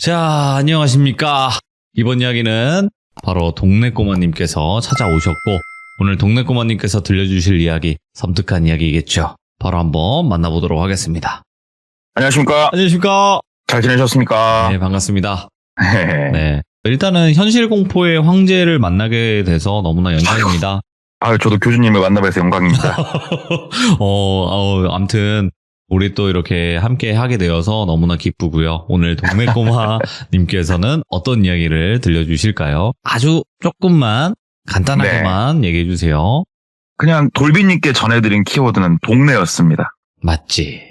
자, 안녕하십니까. 이번 이야기는 바로 동네 꼬마님께서 찾아오셨고, 오늘 동네 꼬마님께서 들려주실 이야기, 섬뜩한 이야기겠죠. 바로 한번 만나보도록 하겠습니다. 안녕하십니까. 안녕하십니까. 잘 지내셨습니까? 네, 반갑습니다. 네. 일단은 현실 공포의 황제를 만나게 돼서 너무나 영광입니다. 저도 교주님을 만나뵈서 영광입니다. 암튼, 우리 또 이렇게 함께 하게 되어서 너무나 기쁘고요. 오늘 동네 꼬마님께서는 어떤 이야기를 들려주실까요? 아주 조금만, 간단하게만 얘기해 주세요. 그냥 돌비님께 전해드린 키워드는 동네였습니다. 맞지?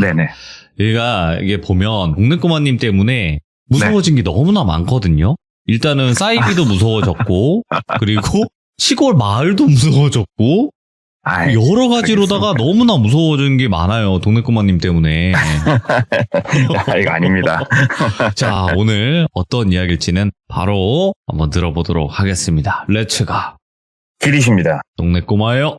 네네. 이게 보면 동네 꼬마님 때문에 무서워진 게 너무나 많거든요. 일단은 사이비도 무서워졌고, 그리고 시골 마을도 무서워졌고, 여러 가지로다가 너무나 무서워진 게 많아요. 동네 꼬마님 때문에. 이거 아닙니다. 자, 오늘 어떤 이야기일지는 바로 한번 들어보도록 하겠습니다. 렛츠가. 길이십니다. 동네 꼬마예요.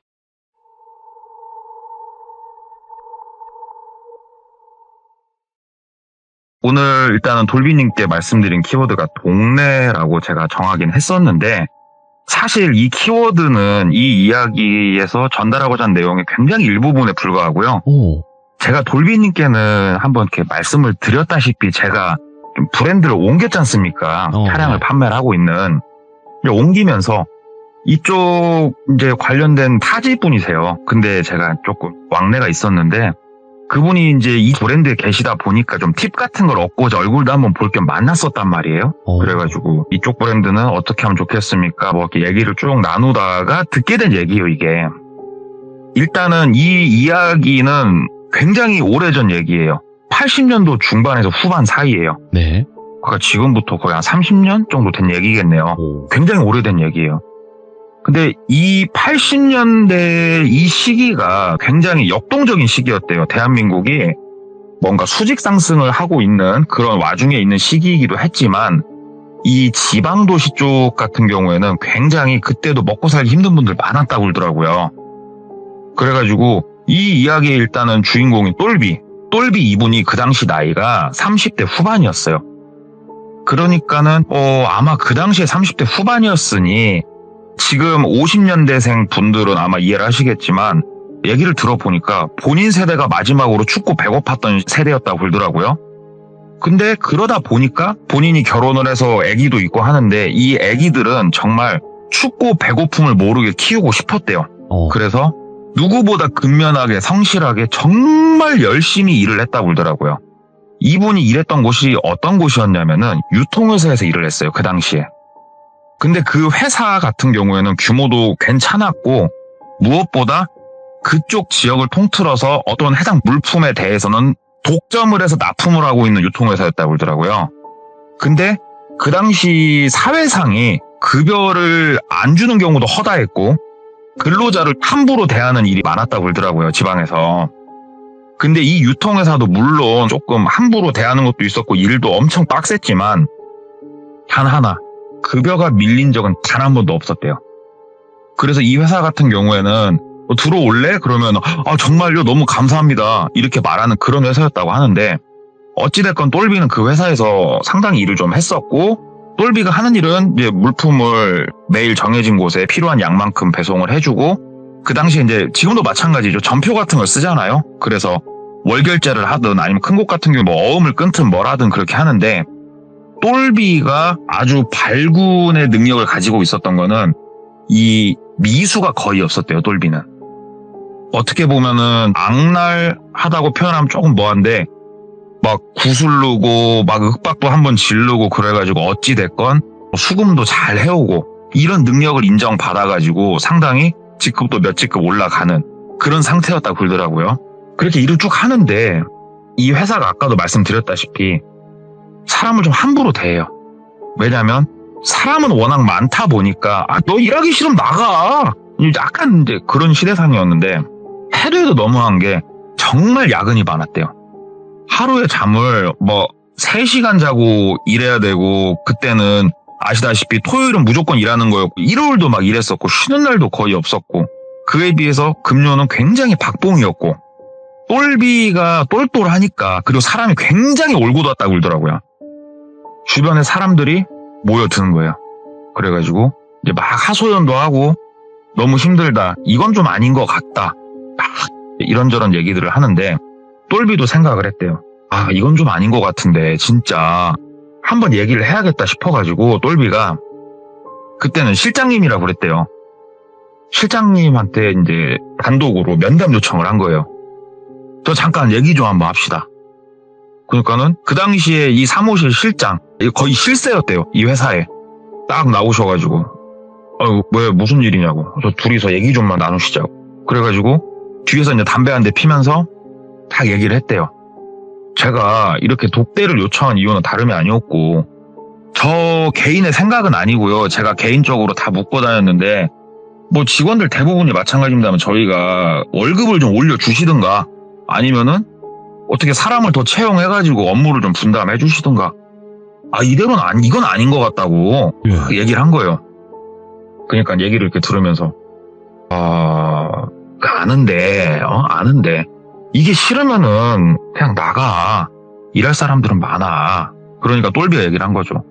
오늘 일단은 돌비님께 말씀드린 키워드가 동네라고 제가 정하긴 했었는데, 사실 이 키워드는 이 이야기에서 전달하고자 하는 내용의 굉장히 일부분에 불과하고요. 제가 돌비님께는 한번 이렇게 말씀을 드렸다시피 제가 좀 브랜드를 옮겼지 않습니까? 차량을 판매를 하고 있는. 옮기면서 이쪽 이제 관련된 타지분이세요. 근데 제가 조금 왕래가 있었는데 그분이 이제 이 브랜드에 계시다 보니까 좀 팁 같은 걸 얻고자 얼굴도 한번 볼 겸 만났었단 말이에요. 그래가지고 이쪽 브랜드는 어떻게 하면 좋겠습니까? 뭐 이렇게 얘기를 쭉 나누다가 듣게 된 얘기예요, 이게. 일단은 이 이야기는 굉장히 오래전 얘기예요. 80년도 중반에서 후반 사이예요. 네. 그러니까 지금부터 거의 한 30년 정도 된 얘기겠네요. 굉장히 오래된 얘기예요. 근데 이 80년대 이 시기가 굉장히 역동적인 시기였대요. 대한민국이 뭔가 수직 상승을 하고 있는 그런 와중에 있는 시기이기도 했지만 이 지방도시 쪽 같은 경우에는 굉장히 그때도 먹고 살기 힘든 분들 많았다고 그러더라고요. 그래가지고 이 이야기의 일단은 주인공인 똘비 이분이 그 당시 나이가 30대 후반이었어요. 그러니까는 아마 그 당시에 30대 후반이었으니 지금 50년대생 분들은 아마 이해를 하시겠지만 얘기를 들어보니까 본인 세대가 마지막으로 춥고 배고팠던 세대였다고 그러더라고요. 근데 그러다 보니까 본인이 결혼을 해서 아기도 있고 하는데 이 아기들은 정말 춥고 배고픔을 모르게 키우고 싶었대요. 그래서 누구보다 근면하게 성실하게 정말 열심히 일을 했다고 그러더라고요. 이분이 일했던 곳이 어떤 곳이었냐면은 유통회사에서 일을 했어요. 그 당시에. 근데 그 회사 같은 경우에는 규모도 괜찮았고 무엇보다 그쪽 지역을 통틀어서 어떤 해당 물품에 대해서는 독점을 해서 납품을 하고 있는 유통회사였다고 그러더라고요. 근데 그 당시 사회상이 급여를 안 주는 경우도 허다했고 근로자를 함부로 대하는 일이 많았다고 그러더라고요. 지방에서. 근데 이 유통회사도 물론 조금 함부로 대하는 것도 있었고 일도 엄청 빡셌지만 단 하나 급여가 밀린 적은 단 한 번도 없었대요. 그래서 이 회사 같은 경우에는 들어올래? 그러면 정말요? 너무 감사합니다. 이렇게 말하는 그런 회사였다고 하는데 어찌됐건 똘비는 그 회사에서 상당히 일을 좀 했었고 똘비가 하는 일은 이제 물품을 매일 정해진 곳에 필요한 양만큼 배송을 해주고 그 당시에 이제 지금도 마찬가지죠. 전표 같은 걸 쓰잖아요. 그래서 월결제를 하든 아니면 큰 곳 같은 경우 뭐 어음을 끊든 뭘 하든 그렇게 하는데 똘비가 아주 발군의 능력을 가지고 있었던 거는 이 미수가 거의 없었대요. 똘비는. 어떻게 보면은 악랄하다고 표현하면 조금 뭐한데 막 구슬르고 막 윽박도 한번 지르고 그래가지고 어찌됐건 수금도 잘 해오고 이런 능력을 인정받아가지고 상당히 직급도 몇 직급 올라가는 그런 상태였다고 그러더라고요. 그렇게 일을 쭉 하는데 이 회사가 아까도 말씀드렸다시피 사람을 좀 함부로 대해요. 왜냐면 사람은 워낙 많다 보니까 너 일하기 싫으면 나가. 약간 이제 그런 시대상이었는데 해도 너무한 게 정말 야근이 많았대요. 하루에 잠을 3시간 자고 일해야 되고 그때는 아시다시피 토요일은 무조건 일하는 거였고 일요일도 막 일했었고 쉬는 날도 거의 없었고 그에 비해서 급료는 굉장히 박봉이었고 똘비가 똘똘하니까 그리고 사람이 굉장히 올고 뒀다고 그러더라고요. 주변에 사람들이 모여드는 거예요. 그래가지고 이제 막 하소연도 하고 너무 힘들다. 이건 좀 아닌 것 같다. 막 이런저런 얘기들을 하는데 똘비도 생각을 했대요. 아, 이건 좀 아닌 것 같은데 진짜 한번 얘기를 해야겠다 싶어가지고 똘비가 그때는 실장님이라고 그랬대요. 실장님한테 이제 단독으로 면담 요청을 한 거예요. 저 잠깐 얘기 좀 한번 합시다. 그러니까는 그 당시에 이 사무실 실장, 거의 실세였대요. 이 회사에. 딱 나오셔가지고 왜 무슨 일이냐고. 저 둘이서 얘기 좀만 나누시자고. 그래가지고 뒤에서 이제 담배 한 대 피면서 딱 얘기를 했대요. 제가 이렇게 독대를 요청한 이유는 다름이 아니었고 저 개인의 생각은 아니고요. 제가 개인적으로 다 묻고 다녔는데 뭐 직원들 대부분이 마찬가지입니다만 저희가 월급을 좀 올려주시든가 아니면은 어떻게 사람을 더 채용해가지고 업무를 좀 분담해 주시든가. 아, 이대로는 이건 아닌 것 같다고 얘기를 한 거예요. 그러니까 얘기를 이렇게 들으면서 아는데 이게 싫으면은 그냥 나가. 일할 사람들은 많아. 그러니까 똘비가 얘기를 한 거죠.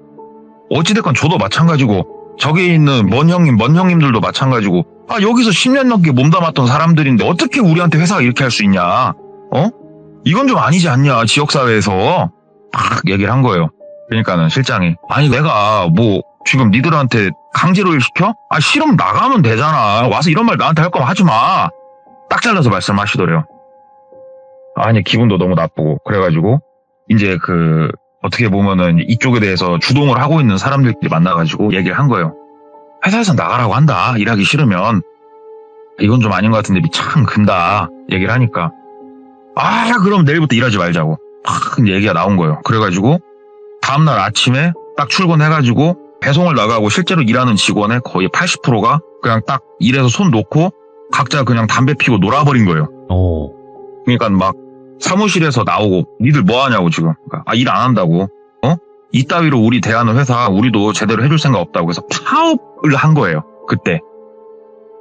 어찌됐건 저도 마찬가지고 저기 있는 먼 형님들도 마찬가지고 여기서 10년 넘게 몸담았던 사람들인데 어떻게 우리한테 회사가 이렇게 할 수 있냐. 이건 좀 아니지 않냐. 지역사회에서 막 얘기를 한 거예요. 그러니까는 실장이 아니 내가 뭐 지금 니들한테 강제로 일 시켜? 싫으면 나가면 되잖아. 와서 이런 말 나한테 할 거면 하지 마. 딱 잘라서 말씀하시더래요. 아니 기분도 너무 나쁘고 그래가지고 이제 어떻게 보면은 이쪽에 대해서 주동을 하고 있는 사람들끼리 만나가지고 얘기를 한 거예요. 회사에서 나가라고 한다. 일하기 싫으면. 이건 좀 아닌 것 같은데 참 근다. 얘기를 하니까 그럼 내일부터 일하지 말자고 막 얘기가 나온 거예요. 그래가지고 다음날 아침에 딱 출근해가지고 배송을 나가고 실제로 일하는 직원의 거의 80%가 그냥 딱 일에서 손 놓고 각자 그냥 담배 피고 놀아버린 거예요. 그러니까 막 사무실에서 나오고 니들 뭐 하냐고 지금. 그러니까 일 안 한다고. 이따위로 우리 대하는 회사 우리도 제대로 해줄 생각 없다고 해서 파업을 한 거예요. 그때.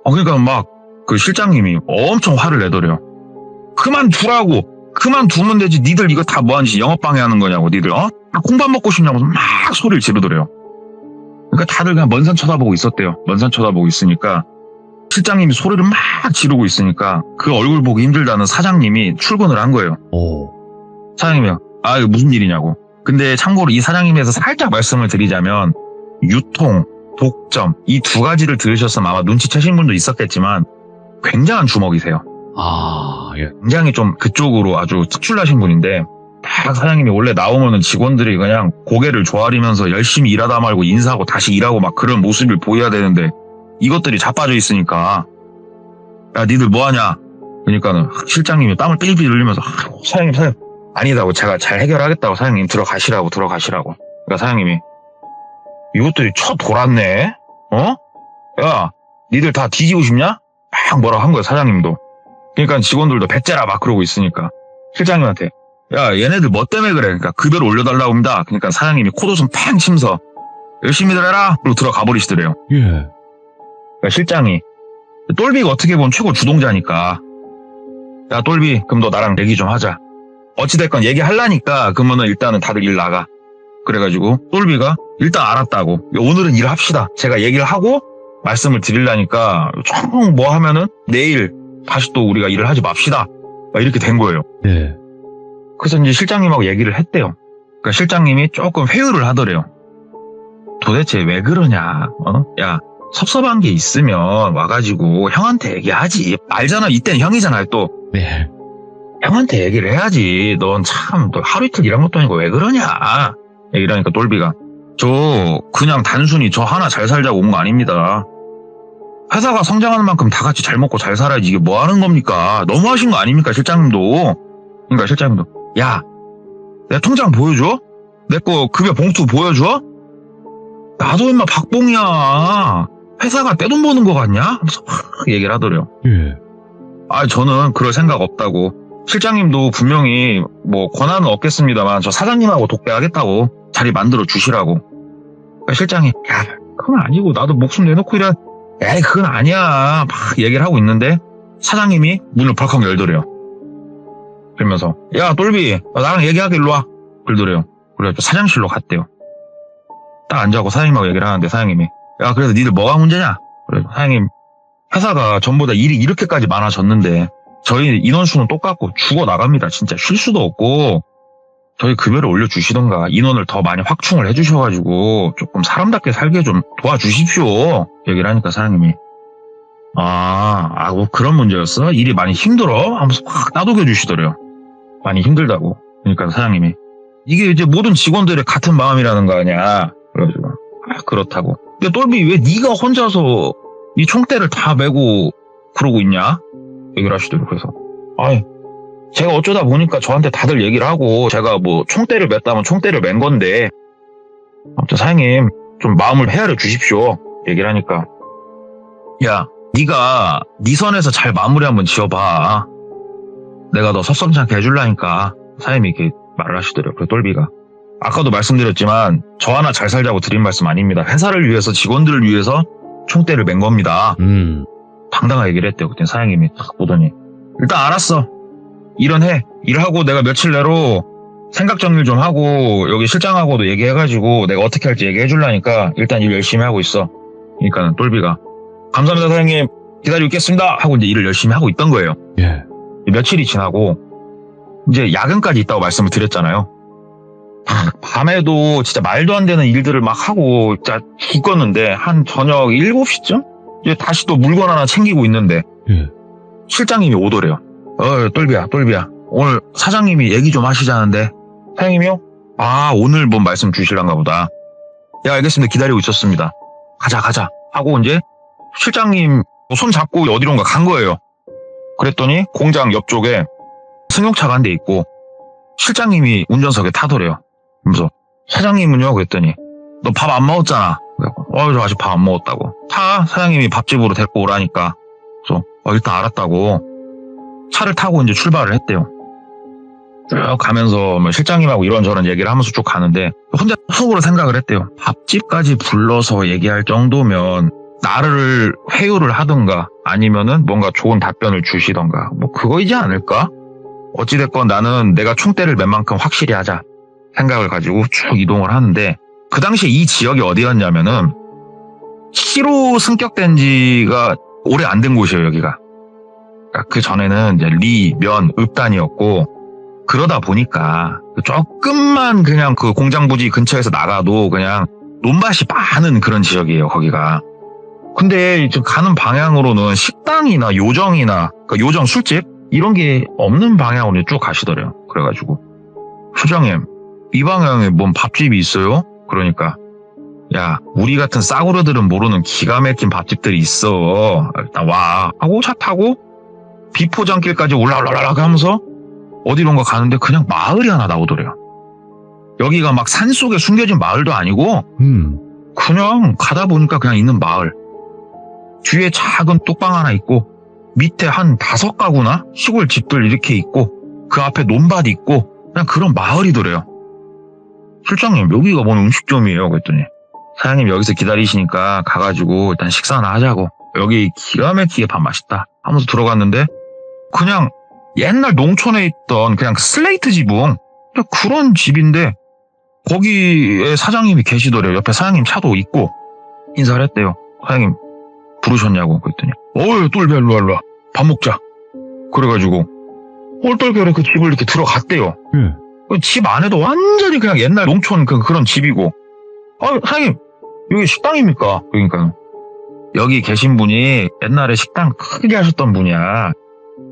그러니까 막 그 실장님이 엄청 화를 내더래요. 그만두면 되지. 니들 이거 다 뭐하는지 영업방해하는 거냐고. 니들 콩밥 먹고 싶냐고 막 소리를 지르더래요. 그러니까 다들 그냥 먼 산 쳐다보고 있었대요. 먼 산 쳐다보고 있으니까 실장님이 소리를 막 지르고 있으니까 그 얼굴 보기 힘들다는 사장님이 출근을 한 거예요. 사장님이 이거 무슨 일이냐고. 근데 참고로 이 사장님에서 살짝 말씀을 드리자면 유통, 독점 이 두 가지를 들으셨으면 아마 눈치채신 분도 있었겠지만 굉장한 주먹이세요. 예. 굉장히 좀 그쪽으로 아주 특출나신 분인데 딱 사장님이 원래 나오면은 직원들이 그냥 고개를 조아리면서 열심히 일하다 말고 인사하고 다시 일하고 막 그런 모습을 보여야 되는데 이것들이 자빠져 있으니까 야 니들 뭐하냐. 그러니까는 실장님이 땀을 삘삘 흘리면서 사장님 아니다고 제가 잘 해결하겠다고 사장님 들어가시라고. 그러니까 사장님이 이것들이 돌았네. 야 니들 다 뒤지고 싶냐? 막 뭐라고 한 거예요. 사장님도. 그러니까 직원들도 배째라 막 그러고 있으니까 실장님한테 야 얘네들 뭐 때문에 그래. 그러니까 급여를 올려달라고 합니다. 그러니까 사장님이 코도좀 팡 치면서 열심히들 해라. 그리고 들어가 버리시더래요. 그러니까 실장이 똘비가 어떻게 보면 최고 주동자니까 야 똘비 그럼 너 나랑 얘기 좀 하자. 어찌됐건 얘기하려니까 그러면은 일단은 다들 일 나가. 그래가지고 똘비가 일단 알았다고. 오늘은 일합시다. 제가 얘기를 하고 말씀을 드리려니까 총 뭐 하면은 내일 다시 또 우리가 일을 하지 맙시다. 막 이렇게 된 거예요. 그래서 이제 실장님하고 얘기를 했대요. 그러니까 실장님이 조금 회유를 하더래요. 도대체 왜 그러냐. 야 섭섭한 게 있으면 와가지고 형한테 얘기하지. 알잖아. 이때는 형이잖아요 또. 형한테 얘기를 해야지. 넌 참 너 하루 이틀 일한 것도 아니고 왜 그러냐. 얘기를 하니까 똘비가 저 그냥 단순히 저 하나 잘 살자고 온 거 아닙니다. 회사가 성장하는 만큼 다 같이 잘 먹고 잘 살아야지. 이게 뭐 하는 겁니까? 너무하신 거 아닙니까 실장님도. 그러니까 실장님도 야 내 통장 보여줘? 내 거 급여 봉투 보여줘? 나도 임마 박봉이야. 회사가 떼돈 버는 거 같냐? 하면서 얘기를 하더래요. 저는 그럴 생각 없다고. 실장님도 분명히 뭐 권한은 없겠습니다만 저 사장님하고 독대하겠다고 자리 만들어 주시라고. 그러니까 실장이 야 그건 아니고 나도 목숨 내놓고 이래. 에이 그건 아니야. 막 얘기를 하고 있는데 사장님이 문을 벌컥 열더래요. 그러면서 야 똘비 나랑 얘기하게 일로 와. 그러더래요. 그래서 사장실로 갔대요. 딱 앉아고 사장님하고 얘기를 하는데 사장님이 야 그래서 니들 뭐가 문제냐? 그래 사장님 회사가 전부 다 일이 이렇게까지 많아졌는데 저희 인원수는 똑같고 죽어나갑니다. 진짜 쉴 수도 없고 저희 급여를 올려주시던가 인원을 더 많이 확충을 해주셔가지고 조금 사람답게 살게 좀 도와주십시오. 얘기를 하니까 사장님이 뭐 그런 문제였어? 일이 많이 힘들어? 하면서 확 따독여 주시더래요. 많이 힘들다고. 그러니까 사장님이 이게 이제 모든 직원들의 같은 마음이라는 거 아니야. 그래가지고 그렇다고. 근데 똘비 왜 네가 혼자서 이 총대를 다 메고 그러고 있냐? 얘기를 하시더라고요. 그래서 제가 어쩌다 보니까 저한테 다들 얘기를 하고 제가 뭐 총대를 맸다면 총대를 맨 건데 아무튼 사장님 좀 마음을 헤아려 주십시오. 얘기를 하니까 야 네가 네 선에서 잘 마무리 한번 지어봐. 내가 너 섭섭지 않게 해줄라니까 사장님이 이렇게 말을 하시더라고요. 그 똘비가 아까도 말씀드렸지만 저 하나 잘 살자고 드린 말씀 아닙니다. 회사를 위해서 직원들을 위해서 총대를 맨 겁니다. 당당하게 얘기를 했대요. 그때 사장님이 딱 보더니 일단 알았어. 일은 해. 일하고 내가 며칠 내로 생각 정리를 좀 하고 여기 실장하고도 얘기해가지고 내가 어떻게 할지 얘기해 줄라니까 일단 일 열심히 하고 있어. 그러니까 똘비가 감사합니다 사장님 기다리고 있겠습니다 하고 이제 일을 열심히 하고 있던 거예요. 예. 며칠이 지나고 이제 야근까지 있다고 말씀을 드렸잖아요. 밤에도 진짜 말도 안 되는 일들을 막 하고 진짜 죽었는데 한 저녁 7시쯤 이제 다시 또 물건 하나 챙기고 있는데 예. 실장님이 오더래요. 똘비야 오늘 사장님이 얘기 좀 하시자는데. 사장님이요? 오늘 뭔 말씀 주실란가 보다. 야 알겠습니다. 기다리고 있었습니다. 가자 하고 이제 실장님 손 잡고 어디론가 간 거예요. 그랬더니 공장 옆쪽에 승용차가 한 대 있고 실장님이 운전석에 타더래요. 그러면서 사장님은요? 그랬더니 너 밥 안 먹었잖아. 저 아직 밥 안 먹었다고. 사장님이 밥집으로 데리고 오라니까. 그래서 일단 알았다고 차를 타고 이제 출발을 했대요. 쭉 가면서 실장님하고 이런저런 얘기를 하면서 쭉 가는데 혼자 속으로 생각을 했대요. 밥집까지 불러서 얘기할 정도면 나를 회유를 하든가 아니면은 뭔가 좋은 답변을 주시던가 뭐 그거이지 않을까? 어찌됐건 나는 내가 총대를 맨 만큼 확실히 하자 생각을 가지고 쭉 이동을 하는데 그 당시에 이 지역이 어디였냐면은 시로 승격된 지가 오래 안 된 곳이에요. 여기가. 그 전에는 이제 리, 면, 읍단이었고 그러다 보니까 조금만 그냥 그 공장 부지 근처에서 나가도 그냥 논밭이 많은 그런 지역이에요. 거기가. 근데 이제 가는 방향으로는 식당이나 요정이나 그러니까 요정 술집 이런 게 없는 방향으로 쭉 가시더래요. 그래가지고 소장님 이 방향에 뭔 밥집이 있어요? 그러니까 야 우리 같은 싸구려들은 모르는 기가 막힌 밥집들이 있어. 일단 와 하고 차 타고 비포장길까지 올라올라가 하면서 어디론가 가는데 그냥 마을이 하나 나오더래요. 여기가 막 산속에 숨겨진 마을도 아니고 그냥 가다 보니까 그냥 있는 마을. 뒤에 작은 뚝방 하나 있고 밑에 한 5가구나 시골 집들 이렇게 있고 그 앞에 논밭 있고 그냥 그런 마을이더래요. 실장님 여기가 뭔 음식점이에요? 그랬더니 사장님 여기서 기다리시니까 가가지고 일단 식사나 하자고. 여기 기가 막히게 밥 맛있다 하면서 들어갔는데 그냥 옛날 농촌에 있던 그냥 슬레이트 지붕 그런 집인데 거기에 사장님이 계시더래요. 옆에 사장님 차도 있고 인사를 했대요. 사장님 부르셨냐고. 그랬더니 똘비 일로 와 밥 먹자. 그래가지고 똘똘결에 그 집을 이렇게 들어갔대요. 그 집 안에도 완전히 그냥 옛날 농촌 그런 집이고 사장님 여기 식당입니까? 그러니까 여기 계신 분이 옛날에 식당 크게 하셨던 분이야.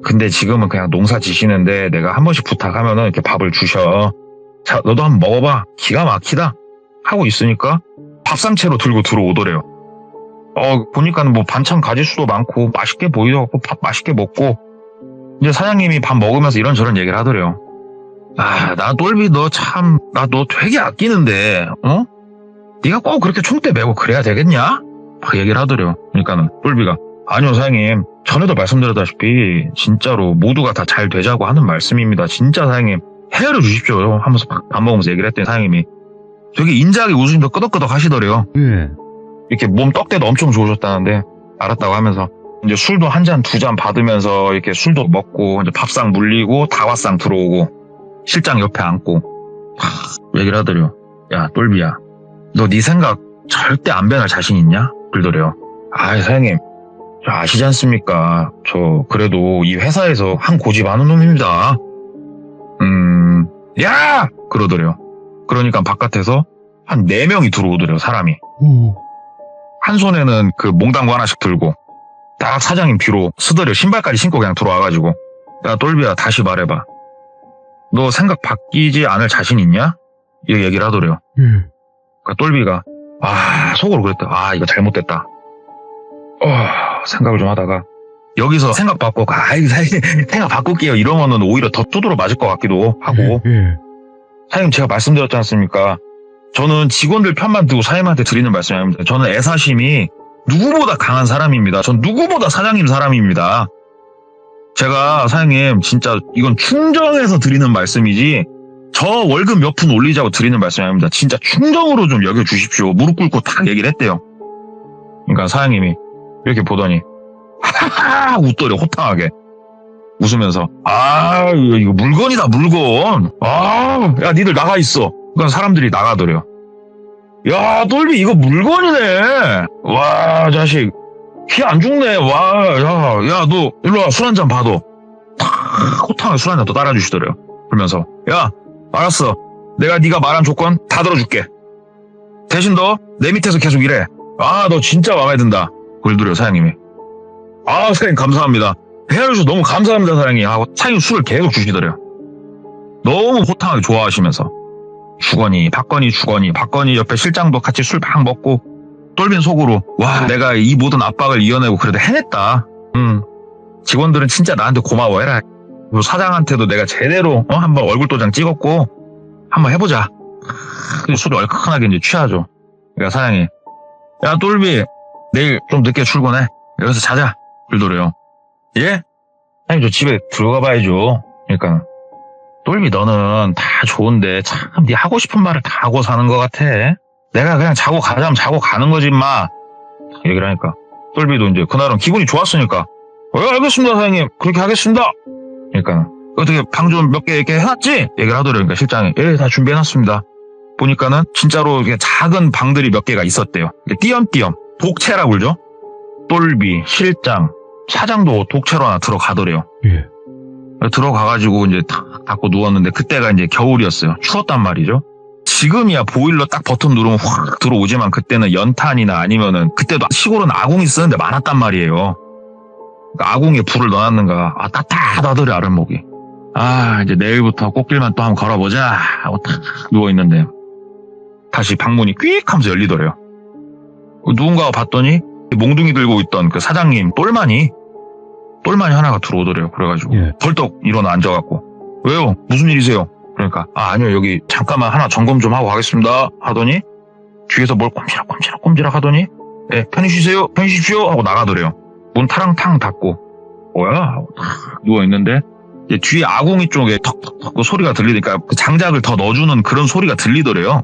근데 지금은 그냥 농사 지시는데 내가 한 번씩 부탁하면은 이렇게 밥을 주셔. 자, 너도 한번 먹어봐. 기가 막히다. 하고 있으니까 밥상채로 들고 들어오더래요. 보니까는 뭐 반찬 가짓수도 많고 맛있게 보이더라고. 밥 맛있게 먹고 이제 사장님이 밥 먹으면서 이런저런 얘기를 하더래요. 나 똘비 너 되게 아끼는데 네가 꼭 그렇게 총대 메고 그래야 되겠냐? 막 얘기를 하더래요. 그러니까는 똘비가 아니요 사장님 전에도 말씀드렸다시피 진짜로 모두가 다 잘 되자고 하는 말씀입니다. 진짜 사장님 헤아려 주십시오 하면서 밥 먹으면서 얘기를 했더니 사장님이 되게 인자하게 웃으면서 끄덕끄덕 하시더래요. 이렇게 몸 떡대도 엄청 좋으셨다는데 알았다고 하면서 이제 술도 한 잔, 2잔 받으면서 이렇게 술도 먹고 이제 밥상 물리고 다과상 들어오고 실장 옆에 앉고 얘기를 하더래요. 야 똘비야 너 네 생각 절대 안 변할 자신 있냐? 그러더래요. 아, 사장님, 저 아시지 않습니까? 저 그래도 이 회사에서 한 고집 아는 놈입니다. 야! 그러더래요. 그러니까 바깥에서 한 4명이 들어오더래요, 사람이. 한 손에는 그 몽당구 하나씩 들고 딱 사장님 뒤로 스더려 신발까지 신고 그냥 들어와가지고, 야, 똘비야, 다시 말해봐. 너 생각 바뀌지 않을 자신 있냐? 이 얘기를 하더래요. 그러니까 똘비가 속으로 그랬다. 이거 잘못됐다. 생각을 좀 하다가 여기서 생각 바꾸고 생각 바꿀게요 이러면은 오히려 더 두드러 맞을 것 같기도 하고. 사장님, 제가 말씀드렸지 않습니까? 저는 직원들 편만 두고 사장님한테 드리는 말씀이 아닙니다. 저는 애사심이 누구보다 강한 사람입니다. 전 누구보다 사장님 사람입니다. 제가 사장님 진짜 이건 충정해서 드리는 말씀이지 저 월급 몇 푼 올리자고 드리는 말씀이 아닙니다. 진짜 충정으로 좀 여겨주십시오. 무릎 꿇고 딱 얘기를 했대요. 그러니까 사장님이 이렇게 보더니 하하 웃더래. 호탕하게 웃으면서 이거 물건이다 물건. 야 니들 나가 있어. 그러니까 사람들이 나가더래요. 야, 똘비 이거 물건이네. 와, 자식 피 안 죽네. 와, 야, 너 일로 와. 술 한잔 받아. 탁 호탕하게 술 한잔 또 따라주시더래요. 그러면서 야, 알았어. 내가 네가 말한 조건 다 들어줄게. 대신 너 내 밑에서 계속 일해. 너 진짜 마음에 든다. 그러더래요, 사장님이. 사장님 감사합니다. 헤어져서 너무 감사합니다, 사장님. 하고 사장님 술을 계속 주시더래요. 너무 호탕하게 좋아하시면서. 주거니 박거니 옆에 실장도 같이 술 막 먹고 똘빈 속으로 와, 내가 이 모든 압박을 이겨내고 그래도 해냈다. 직원들은 진짜 나한테 고마워해라. 그리고 사장한테도 내가 제대로 한번 얼굴 도장 찍었고 한번 해보자. 술이 얼큰하게 이제 취하죠. 그러니까 사장이 야, 똘비 내일 좀 늦게 출근해. 여기서 자자. 그러더래요. 예? 사장님, 저 집에 들어가 봐야죠. 그러니까 똘비 너는 다 좋은데 참 네 하고 싶은 말을 다 하고 사는 것 같아. 내가 그냥 자고 가자면 자고 가는 거지 마. 얘기를 하니까 똘비도 이제 그날은 기분이 좋았으니까 알겠습니다 사장님, 그렇게 하겠습니다. 그러니까 어떻게 방 좀 몇 개 이렇게 해놨지? 얘기를 하더래요. 그러니까 실장이 다 준비해놨습니다. 보니까는 진짜로 이렇게 작은 방들이 몇 개가 있었대요. 띄엄띄엄 독채라고 그러죠. 똘비, 실장, 사장도 독채로 하나 들어가더래요. 예. 들어가가지고 이제 탁 닫고 누웠는데 그때가 이제 겨울이었어요. 추웠단 말이죠. 지금이야 보일러 딱 버튼 누르면 확 들어오지만 그때는 연탄이나 아니면은 그때도 시골은 아궁이 쓰는데 많았단 말이에요. 그러니까 아궁이에 불을 넣어놨는가 따뜻하더래 아랫목이. 이제 내일부터 꽃길만 또 한번 걸어보자 하고 탁 누워있는데 다시 방문이 quick 하면서 열리더래요. 누군가가 봤더니 몽둥이 들고 있던 그 사장님 똘마니 하나가 들어오더래요. 그래가지고 벌떡 일어나 앉아갖고 왜요? 무슨 일이세요? 그러니까 아니요, 여기 잠깐만 하나 점검 좀 하고 가겠습니다 하더니 뒤에서 뭘 꼼지락 하더니 편히 쉬십시오 하고 나가더래요. 문 타랑탕 닫고 뭐야? 하고 탁 누워있는데 이제 뒤에 아궁이 쪽에 턱턱턱 소리가 들리니까 그 장작을 더 넣어주는 그런 소리가 들리더래요.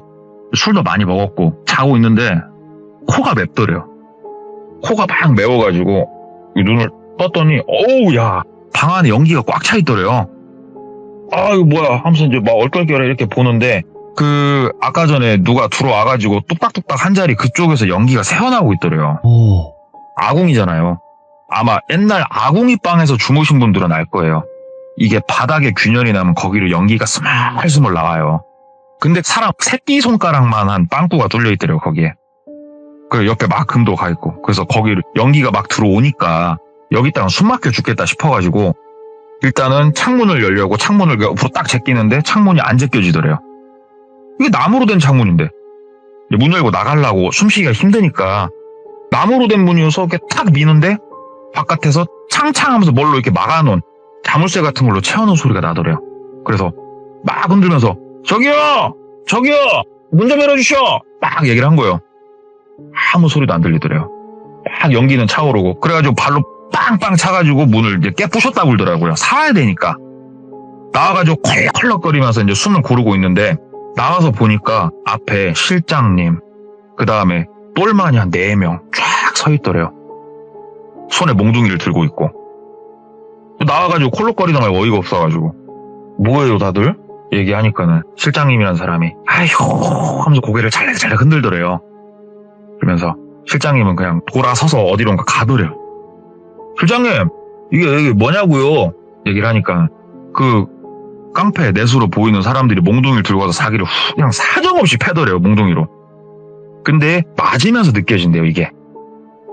술도 많이 먹었고 자고 있는데 코가 맵더래요. 코가 막 매워가지고 눈을 떴더니 야, 방 안에 연기가 꽉 차 있더래요. 이거 뭐야 하면서 이제 막 얼떨결에 이렇게 보는데 그 아까 전에 누가 들어와가지고 뚝딱뚝딱 한 자리 그쪽에서 연기가 새어나오고 있더래요. 아궁이잖아요. 아마 옛날 아궁이 방에서 주무신 분들은 알 거예요. 이게 바닥에 균열이 나면 거기로 연기가 스멀스멀 나와요. 근데 사람 새끼손가락만 한 빵꾸가 뚫려 있더래요, 거기에. 그 옆에 막 금도 가 있고. 그래서 거기로 연기가 막 들어오니까 여기다가 숨 막혀 죽겠다 싶어가지고 일단은 창문을 열려고 창문을 옆으로 딱 제끼는데 창문이 안 제껴지더래요. 이게 나무로 된 창문인데 문 열고 나가려고 숨쉬기가 힘드니까 나무로 된 문이어서 이렇게 탁 미는데 바깥에서 창창하면서 뭘로 이렇게 막아놓은 자물쇠 같은 걸로 채워놓은 소리가 나더래요. 그래서 막 흔들면서 저기요 문 좀 열어주시오 막 얘기를 한 거예요. 아무 소리도 안 들리더래요. 막 연기는 차오르고 그래가지고 발로 빵빵 차가지고 문을 이제 깨부셨다고 그러더라고요. 살아야 되니까. 나와가지고 콜록거리면서 이제 숨을 고르고 있는데 나와서 보니까 앞에 실장님 그 다음에 똘마니 한 4명 쫙 서 있더래요. 손에 몽둥이를 들고 있고 나와가지고 콜록거리다 말고 어이가 없어가지고 뭐예요 다들? 얘기하니까는 실장님이라는 사람이 아휴 하면서 고개를 잘잘잘 흔들더래요. 그러면서 실장님은 그냥 돌아서서 어디론가 가더래요. 실장님 이게 뭐냐고요? 얘기를 하니까 그 깡패 내수로 보이는 사람들이 몽둥이를 들고 와서 사기를 그냥 사정없이 패더래요. 몽둥이로. 근데 맞으면서 느껴진대요. 이게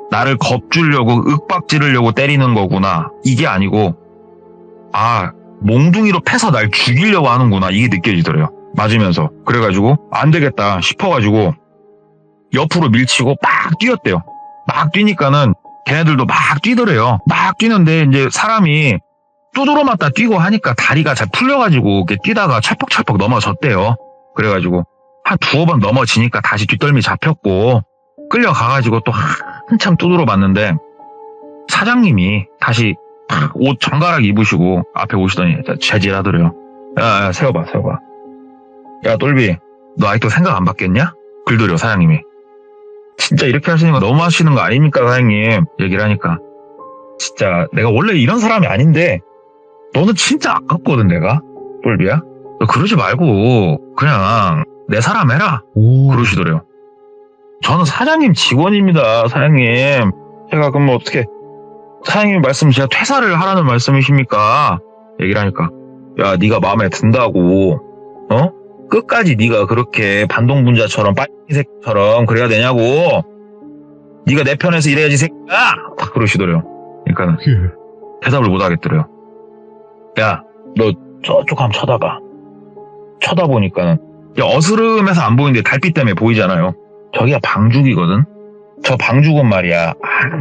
나를 겁주려고 윽박 지르려고 때리는 거구나. 이게 아니고 아 몽둥이로 패서 날 죽이려고 하는구나. 이게 느껴지더래요. 맞으면서. 그래가지고 안 되겠다 싶어가지고 옆으로 밀치고 막 뛰었대요. 막 뛰니까는 걔네들도 막 뛰더래요. 막 뛰는데 이제 사람이 두드러 맞다 뛰고 하니까 다리가 잘 풀려가지고 이렇게 뛰다가 철퍽철퍽 넘어졌대요. 그래가지고 한 두어 번 넘어지니까 다시 뒷덜미 잡혔고 끌려가가지고 또 한참 두드러 맞는데 사장님이 다시 옷 정갈하게 입으시고 앞에 오시더니 재질하더래요. 야 세워봐. 야 똘비 너 아직도 생각 안 바뀌었냐? 글더래요 사장님이. 진짜 이렇게 하시는 거 너무 하시는 거 아닙니까 사장님? 얘기를 하니까 진짜 내가 원래 이런 사람이 아닌데 너는 진짜 아깝거든 내가. 똘비야 너 그러지 말고 그냥 내 사람 해라. 그러시더래요. 저는 사장님 직원입니다. 사장님 제가 그럼 어떻게 사장님 말씀 제가 퇴사를 하라는 말씀이십니까? 얘기를 하니까 야 네가 마음에 든다고 끝까지 네가 그렇게 반동분자처럼 빨갱이새끼처럼 그래야 되냐고. 네가 내 편에서 일해야지 새끼야. 그러시더래요. 그러니까 대답을 못 하겠더래요. 야 너 저쪽 한번 쳐다봐. 쳐다보니까는 어스름해서 안 보이는데 달빛 때문에 보이잖아요. 저기가 방죽이거든. 저 방죽은 말이야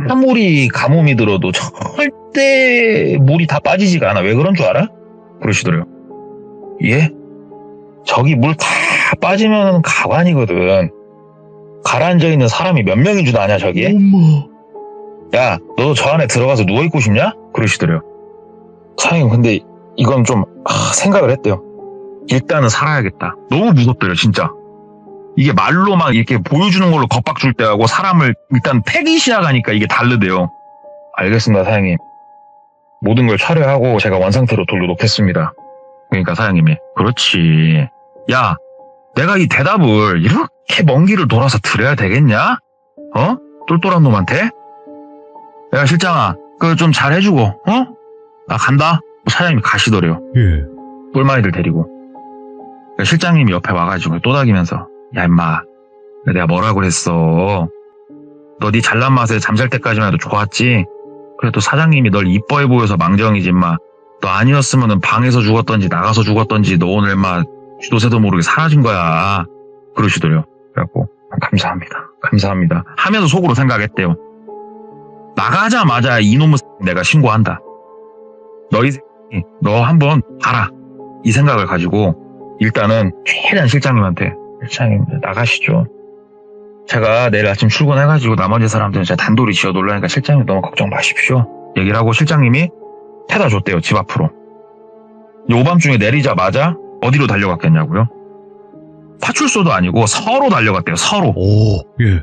아무리 가뭄이 들어도 절대 물이 다 빠지지가 않아. 왜 그런 줄 알아? 그러시더래요. 예? 저기 물 다 빠지면 가관이거든. 가라앉아 있는 사람이 몇 명인 줄 아냐 저기에? 야 너 저 안에 들어가서 누워있고 싶냐? 그러시더래요. 사장님 근데 이건 좀 생각을 했대요. 일단은 살아야겠다. 너무 무섭더래요 진짜. 이게 말로 막 이렇게 보여주는 걸로 겁박 줄 때하고 사람을 일단 패기 시작하니까 이게 다르대요. 알겠습니다 사장님. 모든 걸 처리하고 제가 원상태로 돌려놓겠습니다. 그러니까 사장님이 그렇지. 야 내가 이 대답을 이렇게 먼 길을 돌아서 드려야 되겠냐? 똘똘한 놈한테? 야 실장아 그거 좀 잘해주고 나 간다. 사장님이 가시더래요. 예. 똘마니들 데리고. 실장님이 옆에 와가지고 또닥이면서 야 임마 내가 뭐라고 그랬어. 너 네 잘난 맛에 잠잘 때까지만 해도 좋았지. 그래도 사장님이 널 이뻐해 보여서 망정이지 임마. 너 아니었으면 방에서 죽었던지 나가서 죽었던지 너 오늘 임마 쥐도새도 모르게 사라진 거야. 그러시더래요. 그래갖고 감사합니다 하면서 속으로 생각했대요. 나가자마자 이놈의 내가 신고한다. 너희 새끼 너 한번 봐라. 이 생각을 가지고 일단은 최대한 실장님한테 실장님 나가시죠. 제가 내일 아침 출근해가지고 나머지 사람들은 제가 단돌이 지어 놀라니까 실장님 너무 걱정 마십시오. 얘기를 하고 실장님이 태다 줬대요. 집 앞으로. 오밤중에 내리자마자 어디로 달려갔겠냐고요? 파출소도 아니고 서로 달려갔대요. 서로. 예.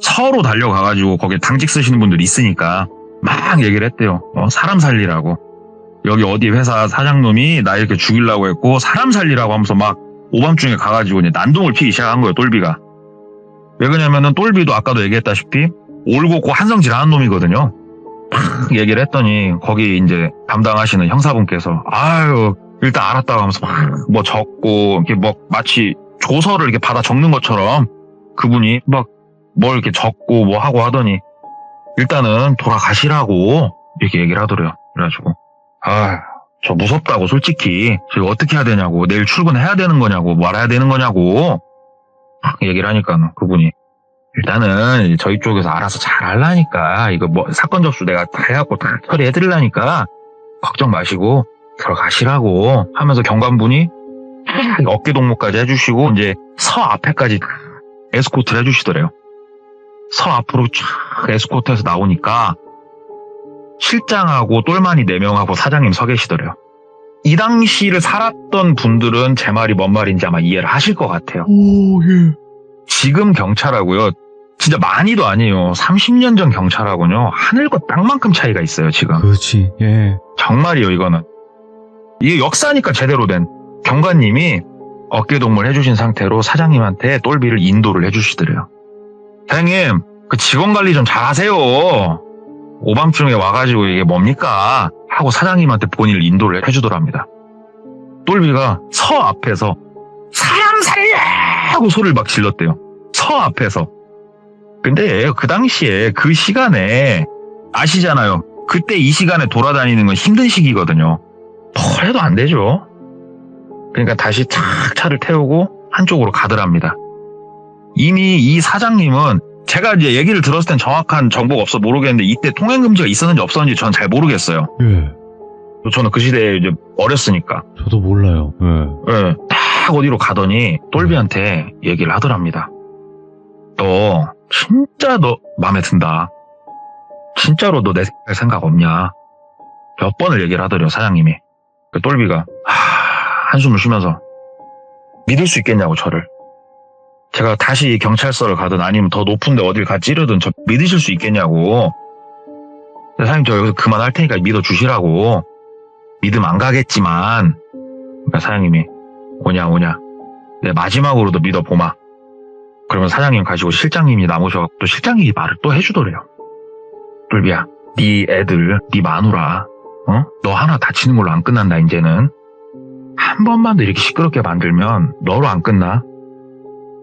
서로 달려가가지고 거기에 당직 쓰시는 분들이 있으니까 막 얘기를 했대요. 사람 살리라고. 여기 어디 회사 사장놈이 나 이렇게 죽이려고 했고 사람 살리라고 하면서 막 오밤중에 가가지고 이제 난동을 피기 시작한 거예요. 똘비가. 왜 그러냐면은 똘비도 아까도 얘기했다시피 올곧고 한성질하는 놈이거든요. 얘기를 했더니 거기 이제 담당하시는 형사분께서 아유 일단 알았다고 하면서 막 뭐 적고 이렇게 뭐 마치 조서를 이렇게 받아 적는 것처럼 그분이 막 뭘 이렇게 적고 뭐 하고 하더니 일단은 돌아가시라고 이렇게 얘기를 하더래요. 그래가지고 저 무섭다고 솔직히 저 어떻게 해야 되냐고 내일 출근해야 되는 거냐고 말아야 되는 거냐고 얘기를 하니까 그분이 일단은 저희 쪽에서 알아서 잘 하려니까 이거 뭐 사건 접수 내가 다 해갖고 다 처리해드리려니까 걱정 마시고 들어가시라고 하면서 경관분이 어깨 동무까지 해주시고 이제 서 앞에까지 에스코트를 해주시더래요. 서 앞으로 쫙 에스코트해서 나오니까 실장하고 똘마니 4명하고 사장님 서 계시더래요. 이 당시를 살았던 분들은 제 말이 뭔 말인지 아마 이해를 하실 것 같아요. 예. 지금 경찰하고요. 진짜 많이도 아니에요. 30년 전 경찰하고요. 하늘과 땅만큼 차이가 있어요. 지금. 그렇지. 예. 정말이요 이거는. 이게 역사니까 제대로 된. 경관님이 어깨동무를 해주신 상태로 사장님한테 똘비를 인도를 해주시더래요. 사장님, 그 직원 관리 좀 잘하세요. 오밤중에 와가지고 이게 뭡니까? 하고 사장님한테 본인을 인도를 해주더랍니다. 똘비가 서 앞에서 사람 살려! 하고 소리를 막 질렀대요. 서 앞에서. 근데 그 당시에 그 시간에 아시잖아요. 그때 이 시간에 돌아다니는 건 힘든 시기거든요. 뭘 해도 안 되죠. 그러니까 다시 착 차를 태우고 한쪽으로 가더랍니다. 이미 이 사장님은 제가 이제 얘기를 들었을 땐 정확한 정보가 없어 모르겠는데 이때 통행금지가 있었는지 없었는지 전 잘 모르겠어요. 예. 저는 그 시대에 이제 어렸으니까. 저도 몰라요. 예. 예, 딱 어디로 가더니 똘비한테 얘기를 하더랍니다. 너 진짜 너 마음에 든다. 진짜로 너 내 생각 없냐. 몇 번을 얘기를 하더래요, 사장님이. 그 똘비가 한숨을 쉬면서 믿을 수 있겠냐고, 저를. 제가 다시 경찰서를 가든 아니면 더 높은 데 어딜 가 찌르든 저 믿으실 수 있겠냐고. 사장님, 저 여기서 그만할 테니까 믿어주시라고. 믿음 안 가겠지만. 그러니까 사장님이 오냐 내 마지막으로도 믿어보마. 그러면 사장님 가지고 실장님이 나오셔서 또 실장님이 말을 또 해주더래요. 똘비야, 네 애들, 네 마누라, 너 하나 다치는 걸로 안 끝난다. 이제는 한 번만 더 이렇게 시끄럽게 만들면 너로 안 끝나.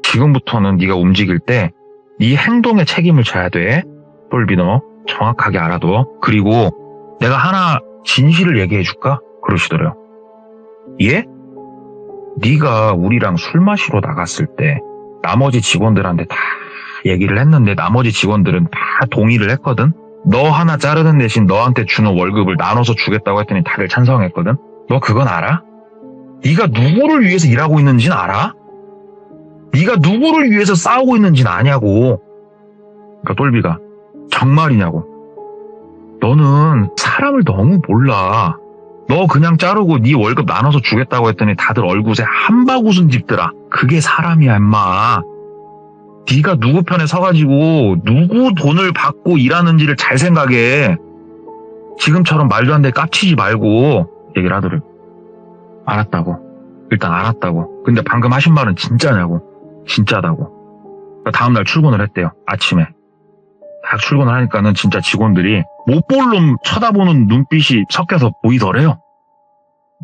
지금부터는 네가 움직일 때 네 행동에 책임을 져야 돼. 똘비, 너 정확하게 알아둬. 그리고 내가 하나 진실을 얘기해 줄까? 그러시더래요. 예? 네가 우리랑 술 마시러 나갔을 때 나머지 직원들한테 다 얘기를 했는데 나머지 직원들은 다 동의를 했거든. 너 하나 자르는 대신 너한테 주는 월급을 나눠서 주겠다고 했더니 다들 찬성했거든. 너 그건 알아? 네가 누구를 위해서 일하고 있는지는 알아? 네가 누구를 위해서 싸우고 있는지는 아냐고. 그러니까 똘비가 정말이냐고. 너는 사람을 너무 몰라. 너 그냥 자르고 네 월급 나눠서 주겠다고 했더니 다들 얼굴에 한바구음 집더라. 그게 사람이야, 임마. 네가 누구 편에 서가지고 누구 돈을 받고 일하는지를 잘 생각해. 지금처럼 말도 안 돼 깝치지 말고 얘기를 하더래. 알았다고. 일단 알았다고. 근데 방금 하신 말은 진짜냐고. 진짜다고. 다음날 출근을 했대요. 아침에. 딱 출근을 하니까는 진짜 직원들이 못 볼 놈 쳐다보는 눈빛이 섞여서 보이더래요.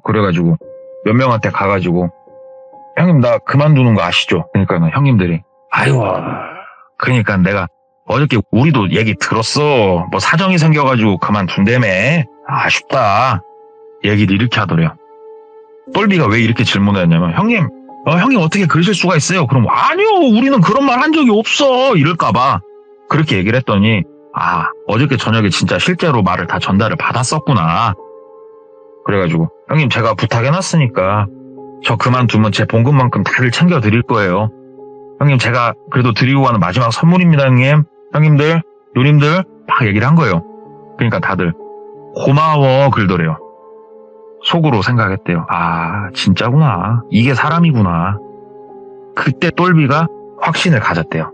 그래가지고 몇 명한테 가가지고 형님 나 그만두는 거 아시죠? 그러니까는 형님들이 아이고 그러니까 내가 어저께 우리도 얘기 들었어. 뭐 사정이 생겨가지고 그만둔다며. 아쉽다. 얘기를 이렇게 하더래요. 똘비가 왜 이렇게 질문을 했냐면 형님 어떻게 그러실 수가 있어요? 그럼 아니요 우리는 그런 말 한 적이 없어 이럴까봐 그렇게 얘기를 했더니 어저께 저녁에 진짜 실제로 말을 다 전달을 받았었구나. 그래가지고 형님 제가 부탁해놨으니까 저 그만두면 제 봉급만큼 다들 챙겨드릴 거예요. 형님 제가 그래도 드리고 가는 마지막 선물입니다. 형님들 누님들 막 얘기를 한 거예요. 그러니까 다들 고마워 그러더래요. 속으로 생각했대요. 진짜구나. 이게 사람이구나. 그때 똘비가 확신을 가졌대요.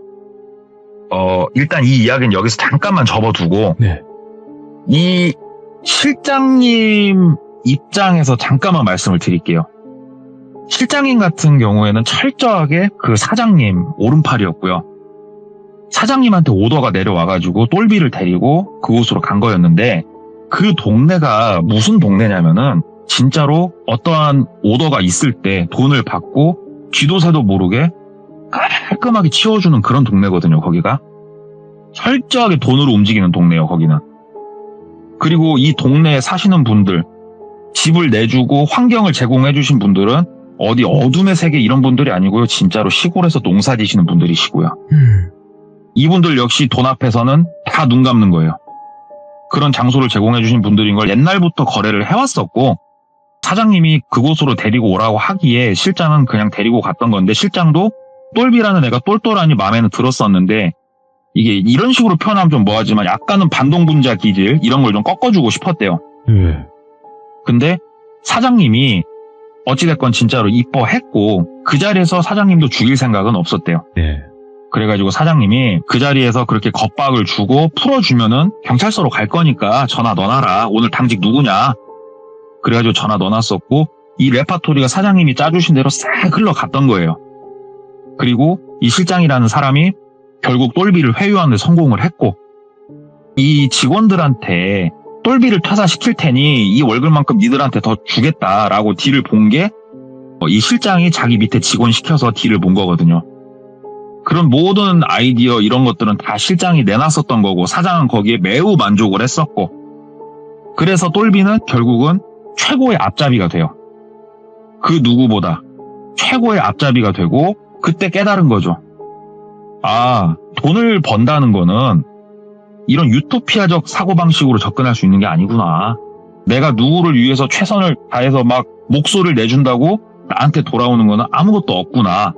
일단 이 이야기는 여기서 잠깐만 접어두고 네. 이 실장님 입장에서 잠깐만 말씀을 드릴게요. 실장님 같은 경우에는 철저하게 그 사장님 오른팔이었고요. 사장님한테 오더가 내려와가지고 똘비를 데리고 그곳으로 간 거였는데 그 동네가 무슨 동네냐면은 진짜로 어떠한 오더가 있을 때 돈을 받고 쥐도새도 모르게 깔끔하게 치워주는 그런 동네거든요. 거기가 철저하게 돈으로 움직이는 동네예요. 거기는. 그리고 이 동네에 사시는 분들 집을 내주고 환경을 제공해 주신 분들은 어디 어둠의 세계 이런 분들이 아니고요. 진짜로 시골에서 농사 지시는 분들이시고요. 이분들 역시 돈 앞에서는 다 눈 감는 거예요. 그런 장소를 제공해 주신 분들인 걸 옛날부터 거래를 해왔었고 사장님이 그곳으로 데리고 오라고 하기에 실장은 그냥 데리고 갔던 건데 실장도 똘비라는 애가 똘똘하니 마음에는 들었었는데 이게 이런 식으로 표현하면 좀 뭐하지만 약간은 반동분자 기질 이런 걸 좀 꺾어주고 싶었대요. 근데 사장님이 어찌됐건 진짜로 이뻐했고 그 자리에서 사장님도 죽일 생각은 없었대요. 네. 그래가지고 사장님이 그 자리에서 그렇게 겁박을 주고 풀어주면은 경찰서로 갈 거니까 전화 넣어놔라. 오늘 당직 누구냐. 그래가지고 전화 넣어놨었고 이 레파토리가 사장님이 짜주신 대로 싹 흘러갔던 거예요. 그리고 이 실장이라는 사람이 결국 똘비를 회유하는 데 성공을 했고, 이 직원들한테 똘비를 퇴사시킬 테니 이 월급만큼 니들한테 더 주겠다라고 딜을 본 게 이 실장이 자기 밑에 직원 시켜서 딜을 본 거거든요. 그런 모든 아이디어 이런 것들은 다 실장이 내놨었던 거고 사장은 거기에 매우 만족을 했었고, 그래서 똘비는 결국은 최고의 앞잡이가 돼요. 그 누구보다 최고의 앞잡이가 되고 그때 깨달은 거죠. 아, 돈을 번다는 거는 이런 유토피아적 사고방식으로 접근할 수 있는 게 아니구나. 내가 누구를 위해서 최선을 다해서 막 목소리를 내준다고 나한테 돌아오는 거는 아무것도 없구나.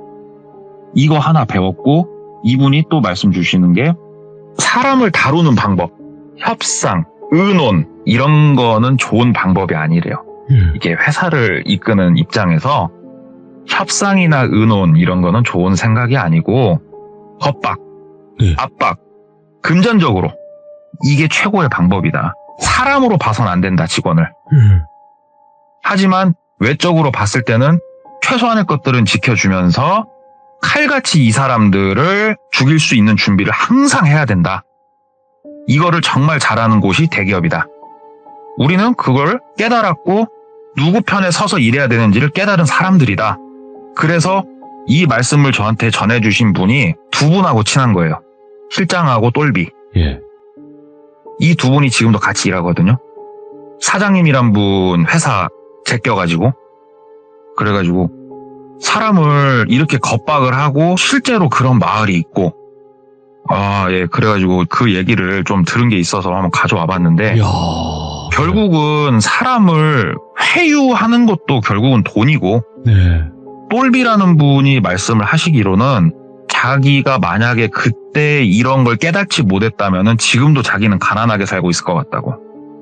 이거 하나 배웠고, 이분이 또 말씀 주시는 게 사람을 다루는 방법, 협상, 의논 이런 거는 좋은 방법이 아니래요. 이게 회사를 이끄는 입장에서 협상이나 의논 이런 거는 좋은 생각이 아니고 협박, 압박, 금전적으로 이게 최고의 방법이다. 사람으로 봐선 안 된다, 직원을. 하지만 외적으로 봤을 때는 최소한의 것들은 지켜주면서 칼같이 이 사람들을 죽일 수 있는 준비를 항상 해야 된다. 이거를 정말 잘하는 곳이 대기업이다. 우리는 그걸 깨달았고 누구 편에 서서 일해야 되는지를 깨달은 사람들이다. 그래서 이 말씀을 저한테 전해주신 분이 두 분하고 친한 거예요. 실장하고 똘비. 예. 이 두 분이 지금도 같이 일하거든요. 사장님이란 분 회사 제껴가지고, 그래가지고 사람을 이렇게 겁박을 하고 실제로 그런 마을이 있고, 그래가지고 그 얘기를 좀 들은 게 있어서 한번 가져와 봤는데, 이야. 결국은 사람을 회유하는 것도 결국은 돈이고, 네. 똘비라는 분이 말씀을 하시기로는 자기가 만약에 그때 이런 걸 깨닫지 못했다면은 지금도 자기는 가난하게 살고 있을 것 같다고.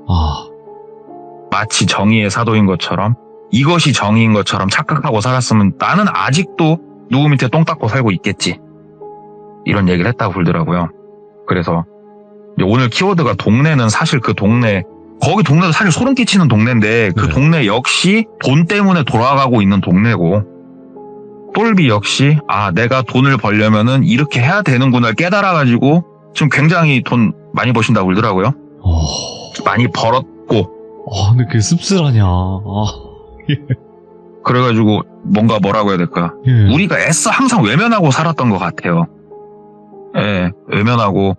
아. 마치 정의의 사도인 것처럼, 이것이 정의인 것처럼 착각하고 살았으면 나는 아직도 누구 밑에 똥 닦고 살고 있겠지. 이런 얘기를 했다고 그러더라고요. 그래서 오늘 키워드가 동네는 사실 그 동네, 거기 동네도 사실 소름 끼치는 동네인데 그 네. 동네 역시 돈 때문에 돌아가고 있는 동네고, 똘비 역시 내가 돈을 벌려면은 이렇게 해야 되는구나 깨달아가지고 지금 굉장히 돈 많이 버신다고 그러더라고요. 많이 벌었고, 근데 그게 씁쓸하냐. 그래가지고 뭔가 뭐라고 해야 될까. 예. 우리가 애써 항상 외면하고 살았던 것 같아요. 예, 외면하고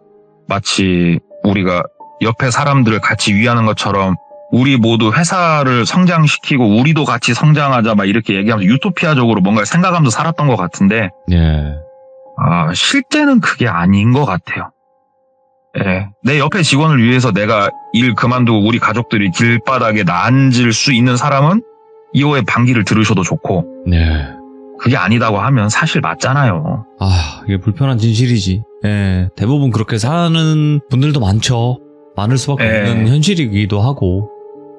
마치 우리가 옆에 사람들을 같이 위하는 것처럼 우리 모두 회사를 성장시키고 우리도 같이 성장하자 막 이렇게 얘기하면서 유토피아적으로 뭔가 생각하면서 살았던 것 같은데, 예. 실제는 그게 아닌 것 같아요. 예, 내 옆에 직원을 위해서 내가 일 그만두고 우리 가족들이 길바닥에 앉을 수 있는 사람은 이호의 반기를 들으셔도 좋고, 네. 그게 아니다고 하면 사실 맞잖아요. 이게 불편한 진실이지. 예. 대부분 그렇게 사는 분들도 많죠. 많을 수밖에 예. 없는 현실이기도 하고.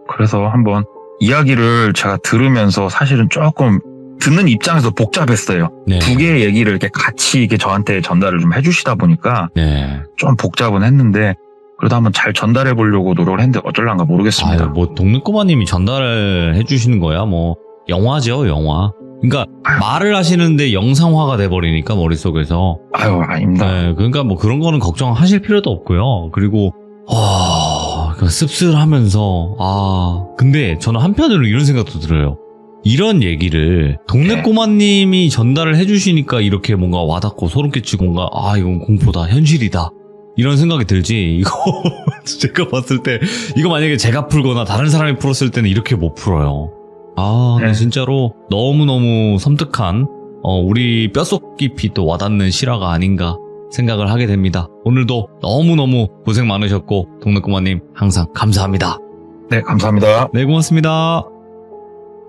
그래서 한번 이야기를 제가 들으면서 사실은 조금 듣는 입장에서 복잡했어요. 네. 두 개의 얘기를 이렇게 같이 이렇게 저한테 전달을 좀 해주시다 보니까 네. 좀 복잡은 했는데, 그래도 한번 잘 전달해 보려고 노력을 했는데 어쩔란가 모르겠습니다. 뭐 동네꼬마님이 전달을 해주시는 거야. 뭐 영화죠, 영화. 그러니까 말을 하시는데 영상화가 돼버리니까 머릿속에서. 아닙니다. 네, 그러니까 뭐 그런 거는 걱정하실 필요도 없고요. 그리고 그러니까 씁쓸하면서 근데 저는 한편으로 이런 생각도 들어요. 이런 얘기를 동네꼬마님이 전달을 해주시니까 이렇게 뭔가 와닿고 소름 끼치고 뭔가 이건 공포다, 현실이다 이런 생각이 들지. 이거 제가 봤을 때 이거 만약에 제가 풀거나 다른 사람이 풀었을 때는 이렇게 못 풀어요. 근데 진짜로 너무너무 섬뜩한 우리 뼛속 깊이 또 와닿는 실화가 아닌가 생각을 하게 됩니다. 오늘도 너무너무 고생 많으셨고 동네꼬마님 항상 감사합니다. 네, 감사합니다. 네, 고맙습니다.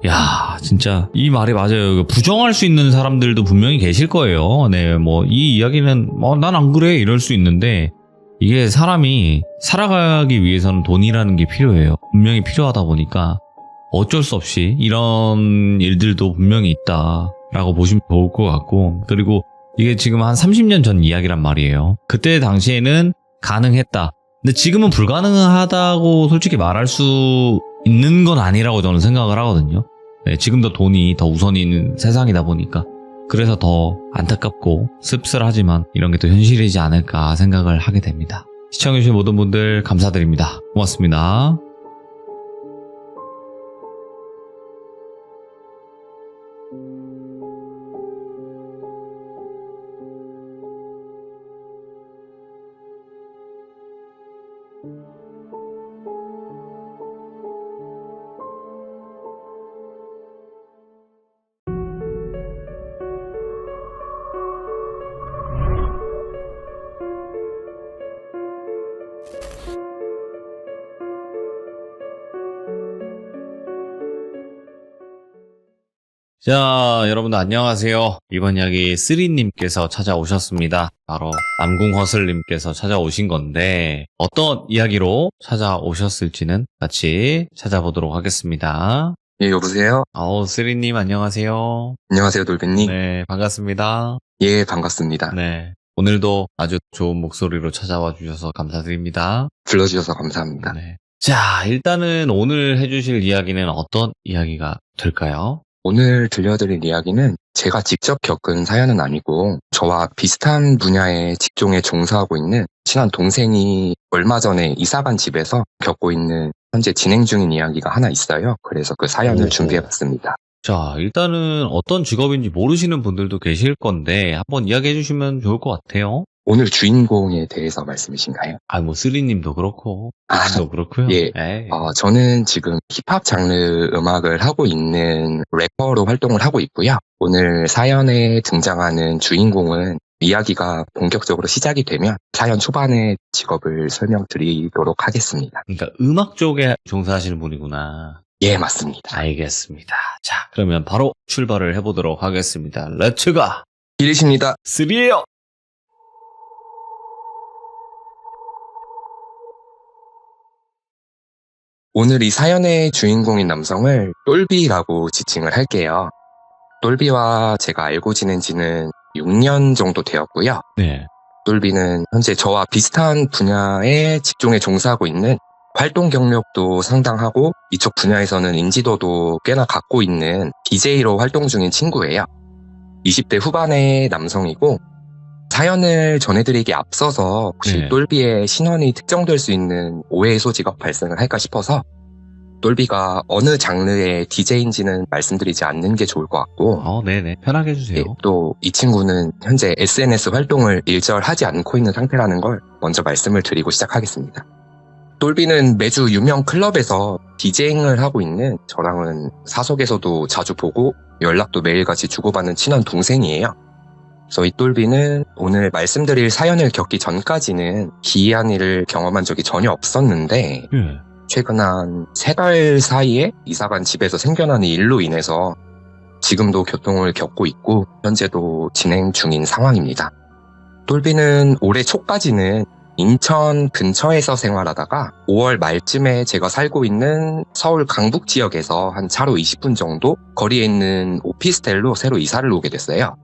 야, 진짜 이 말이 맞아요. 부정할 수 있는 사람들도 분명히 계실 거예요. 네, 뭐 이 이야기는 난 안 그래 이럴 수 있는데, 이게 사람이 살아가기 위해서는 돈이라는 게 필요해요. 분명히 필요하다 보니까 어쩔 수 없이 이런 일들도 분명히 있다라고 보시면 좋을 것 같고, 그리고 이게 지금 한 30년 전 이야기란 말이에요. 그때 당시에는 가능했다. 근데 지금은 불가능하다고 솔직히 말할 수 있는 건 아니라고 저는 생각을 하거든요. 네, 지금도 돈이 더 우선인 세상이다 보니까 그래서 더 안타깝고 씁쓸하지만 이런 게 또 현실이지 않을까 생각을 하게 됩니다. 시청해주신 모든 분들 감사드립니다. 고맙습니다. 자, 여러분들 안녕하세요. 이번 이야기 쓰리님께서 찾아오셨습니다. 바로 남궁허슬님께서 찾아오신 건데 어떤 이야기로 찾아오셨을지는 같이 찾아보도록 하겠습니다. 예, 여보세요? 쓰리님 안녕하세요. 안녕하세요, 돌배님. 네, 반갑습니다. 예, 반갑습니다. 네, 오늘도 아주 좋은 목소리로 찾아와 주셔서 감사드립니다. 불러주셔서 감사합니다. 네. 자, 일단은 오늘 해주실 이야기는 어떤 이야기가 될까요? 오늘 들려드릴 이야기는 제가 직접 겪은 사연은 아니고 저와 비슷한 분야의 직종에 종사하고 있는 친한 동생이 얼마 전에 이사간 집에서 겪고 있는 현재 진행 중인 이야기가 하나 있어요. 그래서 그 사연을 준비해봤습니다. 자, 일단은 어떤 직업인지 모르시는 분들도 계실 건데 한번 이야기해 주시면 좋을 것 같아요. 오늘 주인공에 대해서 말씀이신가요? 쓰리님도 그렇고, 도 그렇고요. 예. 저는 지금 힙합 장르 음악을 하고 있는 래퍼로 활동을 하고 있고요. 오늘 사연에 등장하는 주인공은 이야기가 본격적으로 시작이 되면 사연 초반에 직업을 설명드리도록 하겠습니다. 그러니까 음악 쪽에 종사하시는 분이구나. 예, 맞습니다. 알겠습니다. 자, 그러면 바로 출발을 해보도록 하겠습니다. 렛츠가! 이리십니다. 3예요! 오늘 이 사연의 주인공인 남성을 똘비라고 지칭을 할게요. 똘비와 제가 알고 지낸 지는 6년 정도 되었고요. 네. 똘비는 현재 저와 비슷한 분야의 직종에 종사하고 있는 활동 경력도 상당하고 이쪽 분야에서는 인지도도 꽤나 갖고 있는 DJ로 활동 중인 친구예요. 20대 후반의 남성이고 사연을 전해드리기 앞서서 혹시 네. 똘비의 신원이 특정될 수 있는 오해의 소지가 발생을 할까 싶어서 똘비가 어느 장르의 DJ인지는 말씀드리지 않는 게 좋을 것 같고 네네. 편하게 해주세요. 또 이 친구는 현재 SNS 활동을 일절하지 않고 있는 상태라는 걸 먼저 말씀을 드리고 시작하겠습니다. 똘비는 매주 유명 클럽에서 DJ잉을 하고 있는 저랑은 사석에서도 자주 보고 연락도 매일같이 주고받는 친한 동생이에요. 그래서 이 똘비는 오늘 말씀드릴 사연을 겪기 전까지는 기이한 일을 경험한 적이 전혀 없었는데 최근 한 3달 사이에 이사간 집에서 생겨나는 일로 인해서 지금도 교통을 겪고 있고 현재도 진행 중인 상황입니다. 똘비는 올해 초까지는 인천 근처에서 생활하다가 5월 말쯤에 제가 살고 있는 서울 강북 지역에서 한 차로 20분 정도 거리에 있는 오피스텔로 새로 이사를 오게 됐어요.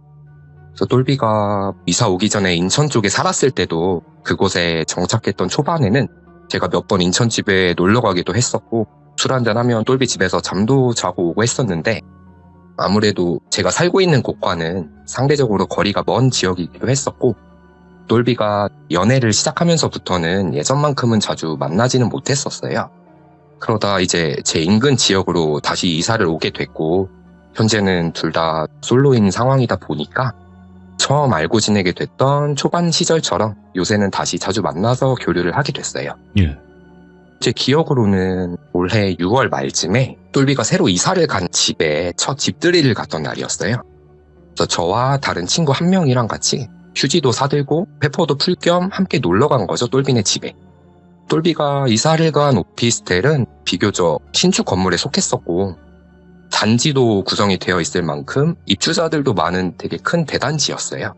그래서 똘비가 이사 오기 전에 인천 쪽에 살았을 때도 그곳에 정착했던 초반에는 제가 몇 번 인천집에 놀러 가기도 했었고 술 한잔하면 똘비 집에서 잠도 자고 오고 했었는데 아무래도 제가 살고 있는 곳과는 상대적으로 거리가 먼 지역이기도 했었고 똘비가 연애를 시작하면서부터는 예전만큼은 자주 만나지는 못했었어요. 그러다 이제 제 인근 지역으로 다시 이사를 오게 됐고 현재는 둘 다 솔로인 상황이다 보니까 처음 알고 지내게 됐던 초반 시절처럼 요새는 다시 자주 만나서 교류를 하게 됐어요. 예. 제 기억으로는 올해 6월 말쯤에 똘비가 새로 이사를 간 집에 첫 집들이를 갔던 날이었어요. 그래서 저와 다른 친구 한 명이랑 같이 휴지도 사들고 페퍼도 풀 겸 함께 놀러 간 거죠, 똘비네 집에. 똘비가 이사를 간 오피스텔은 비교적 신축 건물에 속했었고 단지도 구성이 되어 있을 만큼 입주자들도 많은 되게 큰 대단지였어요.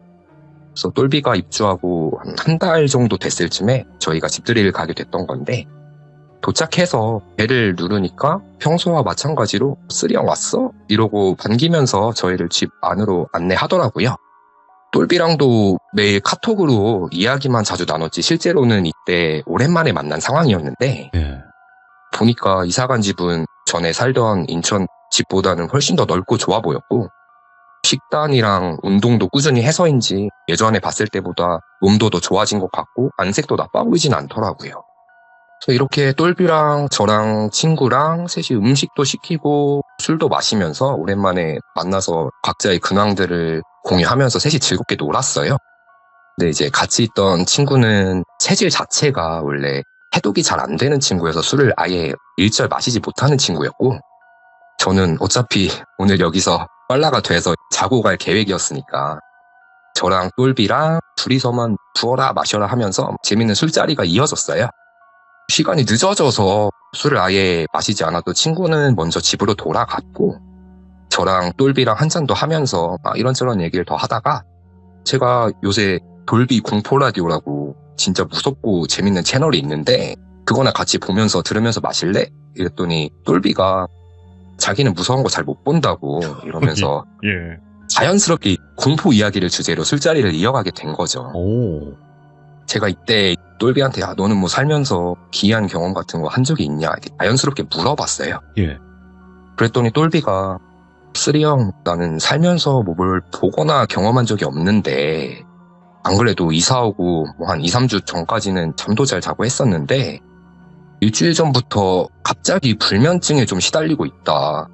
그래서 똘비가 입주하고 한 달 정도 됐을 쯤에 저희가 집들이를 가게 됐던 건데 도착해서 벨을 누르니까 평소와 마찬가지로 쓰리형 왔어? 이러고 반기면서 저희를 집 안으로 안내하더라고요. 똘비랑도 매일 카톡으로 이야기만 자주 나눴지 실제로는 이때 오랜만에 만난 상황이었는데 보니까 이사간 집은 전에 살던 인천 집보다는 훨씬 더 넓고 좋아 보였고 식단이랑 운동도 꾸준히 해서인지 예전에 봤을 때보다 몸도 더 좋아진 것 같고 안색도 나빠 보이진 않더라고요. 그래서 이렇게 똘비랑 저랑 친구랑 셋이 음식도 시키고 술도 마시면서 오랜만에 만나서 각자의 근황들을 공유하면서 셋이 즐겁게 놀았어요. 근데 이제 같이 있던 친구는 체질 자체가 원래 해독이 잘 안 되는 친구여서 술을 아예 일절 마시지 못하는 친구였고 저는 어차피 오늘 여기서 빨라가 돼서 자고 갈 계획이었으니까 저랑 똘비랑 둘이서만 부어라 마셔라 하면서 재밌는 술자리가 이어졌어요. 시간이 늦어져서 술을 아예 마시지 않았던 친구는 먼저 집으로 돌아갔고 저랑 똘비랑 한 잔도 하면서 이런저런 얘기를 더 하다가 제가 요새 돌비 공포라디오라고 진짜 무섭고 재밌는 채널이 있는데 그거나 같이 보면서 들으면서 마실래? 이랬더니 똘비가 자기는 무서운 거 잘 못 본다고 이러면서 예. 자연스럽게 공포 이야기를 주제로 술자리를 이어가게 된 거죠. 오. 제가 이때 똘비한테 너는 뭐 살면서 기이한 경험 같은 거 한 적이 있냐 이렇게 자연스럽게 물어봤어요. 예. 그랬더니 똘비가 쓰리 형 나는 살면서 뭐 뭘 보거나 경험한 적이 없는데 안 그래도 이사 오고 뭐 한 2, 3주 전까지는 잠도 잘 자고 했었는데 일주일 전부터 갑자기 불면증에 좀 시달리고 있다.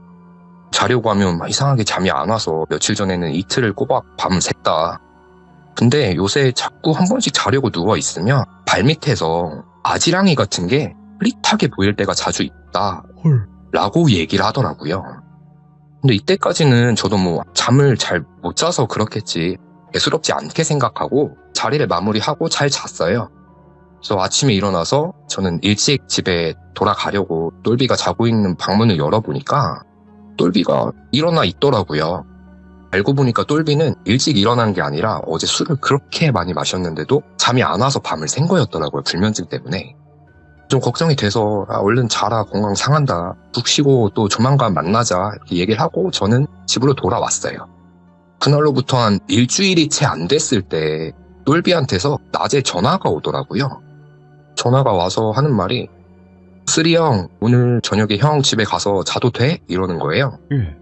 자려고 하면 이상하게 잠이 안 와서 며칠 전에는 이틀을 꼬박 밤을 샜다. 근데 요새 자꾸 한 번씩 자려고 누워 있으면 발밑에서 아지랑이 같은 게 흐릿하게 보일 때가 자주 있다. 헐. 라고 얘기를 하더라고요. 근데 이때까지는 저도 뭐 잠을 잘 못 자서 그렇겠지 대수롭지 않게 생각하고 자리를 마무리하고 잘 잤어요. 그래서 아침에 일어나서 저는 일찍 집에 돌아가려고 똘비가 자고 있는 방문을 열어보니까 똘비가 일어나 있더라고요. 알고 보니까 똘비는 일찍 일어난 게 아니라 어제 술을 그렇게 많이 마셨는데도 잠이 안 와서 밤을 샌 거였더라고요. 불면증 때문에. 좀 걱정이 돼서 얼른 자라 건강 상한다. 푹 쉬고 또 조만간 만나자 이렇게 얘기를 하고 저는 집으로 돌아왔어요. 그날로부터 한 일주일이 채 안 됐을 때 똘비한테서 낮에 전화가 오더라고요. 전화가 와서 하는 말이 쓰리 형 오늘 저녁에 형 집에 가서 자도 돼? 이러는 거예요. 예.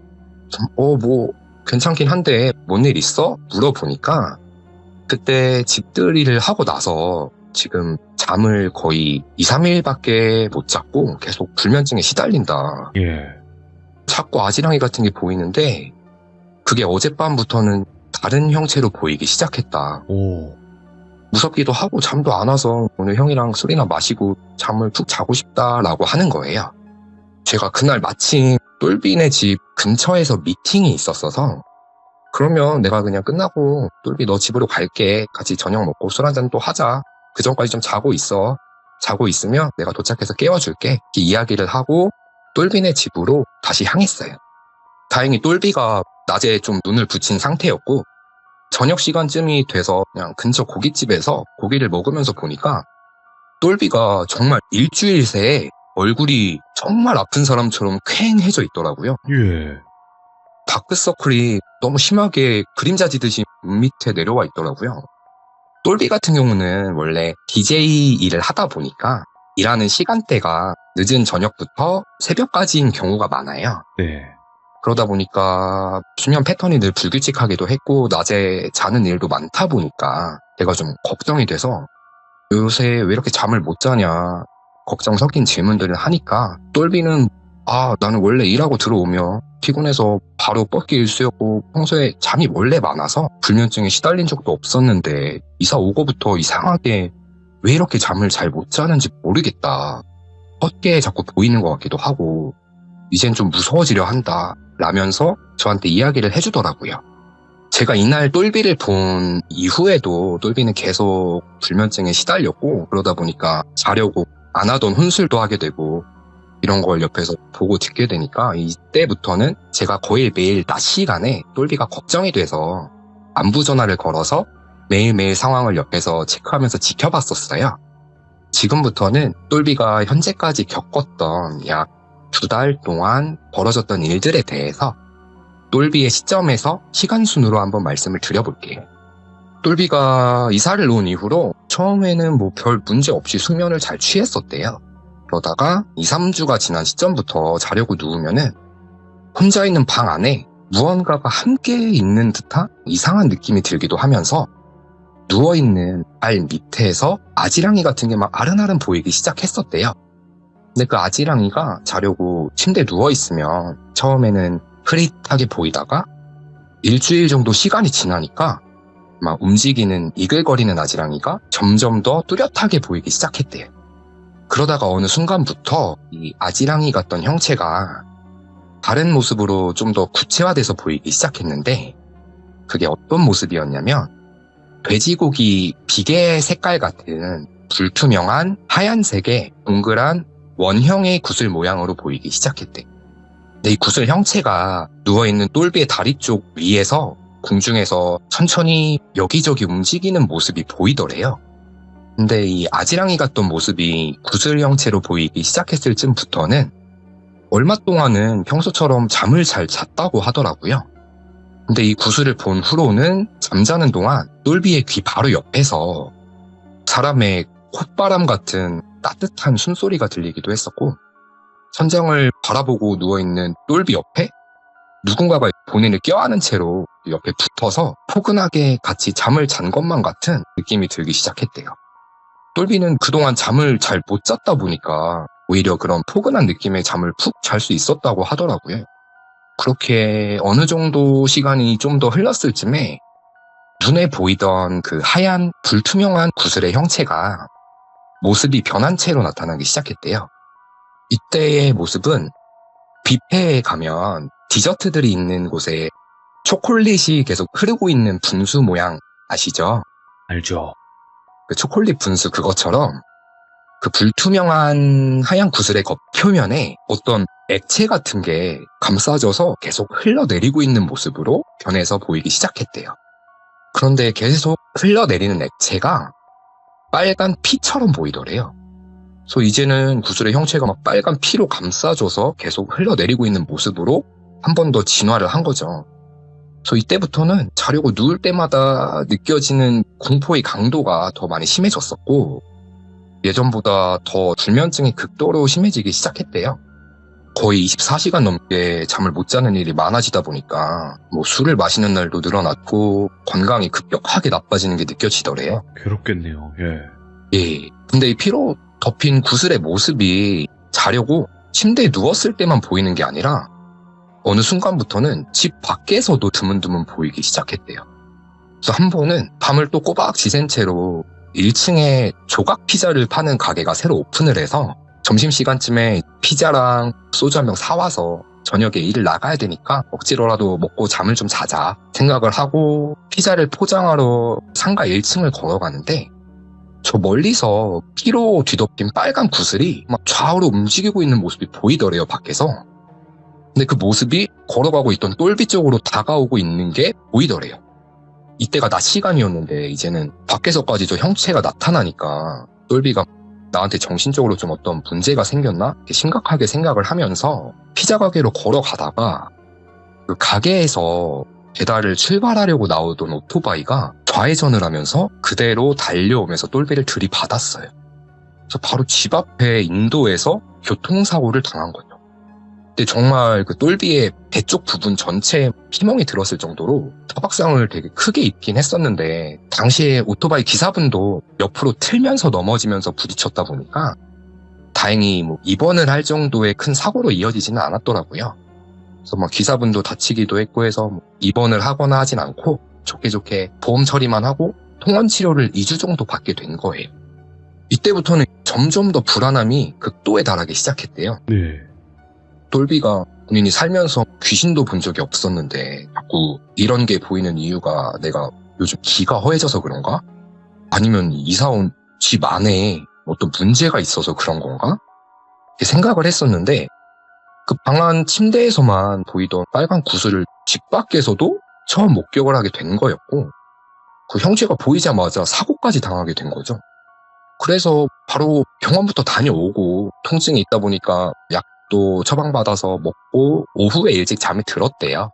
뭐 괜찮긴 한데 뭔 일 있어? 물어보니까 그때 집들이를 하고 나서 지금 잠을 거의 2, 3일밖에 못 잤고 계속 불면증에 시달린다. 예. 자꾸 아지랑이 같은 게 보이는데 그게 어젯밤부터는 다른 형체로 보이기 시작했다. 오. 무섭기도 하고 잠도 안 와서 오늘 형이랑 술이나 마시고 잠을 푹 자고 싶다라고 하는 거예요. 제가 그날 마침 똘비네 집 근처에서 미팅이 있었어서 그러면 내가 그냥 끝나고 똘비 너 집으로 갈게. 같이 저녁 먹고 술 한잔 또 하자. 그 전까지 좀 자고 있어. 자고 있으면 내가 도착해서 깨워줄게. 이렇게 이야기를 하고 똘비네 집으로 다시 향했어요. 다행히 똘비가 낮에 좀 눈을 붙인 상태였고 저녁 시간쯤이 돼서 그냥 근처 고깃집에서 고기를 먹으면서 보니까 똘비가 정말 일주일 새에 얼굴이 정말 아픈 사람처럼 퀭해져 있더라고요. 예. 다크서클이 너무 심하게 그림자 지듯이 눈 밑에 내려와 있더라고요. 똘비 같은 경우는 원래 DJ 일을 하다 보니까 일하는 시간대가 늦은 저녁부터 새벽까지인 경우가 많아요. 네. 그러다 보니까 수면 패턴이 늘 불규칙하기도 했고 낮에 자는 일도 많다 보니까 제가 좀 걱정이 돼서 요새 왜 이렇게 잠을 못 자냐 걱정 섞인 질문들을 하니까 똘비는 나는 원래 일하고 들어오면 피곤해서 바로 뻗기 일쑤였고 평소에 잠이 원래 많아서 불면증에 시달린 적도 없었는데 이사 오고부터 이상하게 왜 이렇게 잠을 잘 못 자는지 모르겠다. 헛게 자꾸 보이는 것 같기도 하고 이젠 좀 무서워지려 한다 라면서 저한테 이야기를 해주더라고요. 제가 이날 똘비를 본 이후에도 똘비는 계속 불면증에 시달렸고 그러다 보니까 자려고 안 하던 혼술도 하게 되고 이런 걸 옆에서 보고 듣게 되니까 이때부터는 제가 거의 매일 낮 시간에 똘비가 걱정이 돼서 안부 전화를 걸어서 매일매일 상황을 옆에서 체크하면서 지켜봤었어요. 지금부터는 똘비가 현재까지 겪었던 약 2달 동안 벌어졌던 일들에 대해서 똘비의 시점에서 시간순으로 한번 말씀을 드려볼게요. 똘비가 이사를 온 이후로 처음에는 뭐 별 문제 없이 숙면을 잘 취했었대요. 그러다가 2, 3주가 지난 시점부터 자려고 누우면은 혼자 있는 방 안에 무언가가 함께 있는 듯한 이상한 느낌이 들기도 하면서 누워있는 발 밑에서 아지랑이 같은 게 막 아른아른 보이기 시작했었대요. 근데 그 아지랑이가 자려고 침대에 누워있으면 처음에는 흐릿하게 보이다가 일주일 정도 시간이 지나니까 막 움직이는 이글거리는 아지랑이가 점점 더 뚜렷하게 보이기 시작했대요. 그러다가 어느 순간부터 이 아지랑이 같던 형체가 다른 모습으로 좀 더 구체화돼서 보이기 시작했는데 그게 어떤 모습이었냐면 돼지고기 비계 색깔 같은 불투명한 하얀색의 동그란 원형의 구슬 모양으로 보이기 시작했대. 근데 이 구슬 형체가 누워있는 똘비의 다리 쪽 위에서 공중에서 천천히 여기저기 움직이는 모습이 보이더래요. 근데 이 아지랑이 같던 모습이 구슬 형체로 보이기 시작했을 쯤부터는 얼마 동안은 평소처럼 잠을 잘 잤다고 하더라고요. 근데 이 구슬을 본 후로는 잠자는 동안 똘비의 귀 바로 옆에서 사람의 콧바람 같은 따뜻한 숨소리가 들리기도 했었고 천장을 바라보고 누워있는 똘비 옆에 누군가가 본인을 껴안은 채로 옆에 붙어서 포근하게 같이 잠을 잔 것만 같은 느낌이 들기 시작했대요. 똘비는 그동안 잠을 잘 못 잤다 보니까 오히려 그런 포근한 느낌의 잠을 푹 잘 수 있었다고 하더라고요. 그렇게 어느 정도 시간이 좀 더 흘렀을 쯤에 눈에 보이던 그 하얀 불투명한 구슬의 형체가 모습이 변한 채로 나타나기 시작했대요. 이때의 모습은 뷔페에 가면 디저트들이 있는 곳에 초콜릿이 계속 흐르고 있는 분수 모양 아시죠? 알죠. 그 초콜릿 분수 그것처럼 그 불투명한 하얀 구슬의 겉표면에 어떤 액체 같은 게 감싸져서 계속 흘러내리고 있는 모습으로 변해서 보이기 시작했대요. 그런데 계속 흘러내리는 액체가 빨간 피처럼 보이더래요. 그래서 이제는 구슬의 형체가 막 빨간 피로 감싸져서 계속 흘러내리고 있는 모습으로 한 번 더 진화를 한 거죠. 그래서 이때부터는 자려고 누울 때마다 느껴지는 공포의 강도가 더 많이 심해졌었고 예전보다 더 불면증이 극도로 심해지기 시작했대요. 거의 24시간 넘게 잠을 못 자는 일이 많아지다 보니까 뭐 술을 마시는 날도 늘어났고 건강이 급격하게 나빠지는 게 느껴지더래요. 괴롭겠네요. 예. 근데 이 피로 덮인 구슬의 모습이 자려고 침대에 누웠을 때만 보이는 게 아니라 어느 순간부터는 집 밖에서도 드문드문 보이기 시작했대요. 그래서 한 번은 밤을 또 꼬박 지샌 채로 1층에 조각 피자를 파는 가게가 새로 오픈을 해서 점심시간쯤에 피자랑 소주 한 병 사와서 저녁에 일을 나가야 되니까 억지로라도 먹고 잠을 좀 자자 생각을 하고 피자를 포장하러 상가 1층을 걸어가는데 저 멀리서 피로 뒤덮인 빨간 구슬이 막 좌우로 움직이고 있는 모습이 보이더래요, 밖에서. 근데 그 모습이 걸어가고 있던 똘비 쪽으로 다가오고 있는 게 보이더래요. 이때가 낮 시간이었는데 이제는 밖에서까지 저 형체가 나타나니까 똘비가 나한테 정신적으로 좀 어떤 문제가 생겼나? 이렇게 심각하게 생각을 하면서 피자 가게로 걸어가다가 그 가게에서 배달을 출발하려고 나오던 오토바이가 좌회전을 하면서 그대로 달려오면서 똘비를 들이받았어요. 그래서 바로 집 앞에 인도에서 교통사고를 당한 거죠. 근데 정말 그 똘비의 배 쪽 부분 전체에 피멍이 들었을 정도로 타박상을 되게 크게 입긴 했었는데 당시에 오토바이 기사분도 옆으로 틀면서 넘어지면서 부딪혔다 보니까 다행히 뭐 입원을 할 정도의 큰 사고로 이어지지는 않았더라고요. 그래서 막 기사분도 다치기도 했고 해서 뭐 입원을 하거나 하진 않고 좋게 보험 처리만 하고 통원 치료를 2주 정도 받게 된 거예요. 이때부터는 점점 더 불안함이 극도에 달하기 시작했대요. 네. 똘비가 본인이 살면서 귀신도 본 적이 없었는데 자꾸 이런 게 보이는 이유가 내가 요즘 기가 허해져서 그런가? 아니면 이사 온 집 안에 어떤 문제가 있어서 그런 건가? 이렇게 생각을 했었는데 그 방 안 침대에서만 보이던 빨간 구슬을 집 밖에서도 처음 목격을 하게 된 거였고 그 형체가 보이자마자 사고까지 당하게 된 거죠. 그래서 바로 병원부터 다녀오고 통증이 있다 보니까 약도 처방받아서 먹고 오후에 일찍 잠이 들었대요.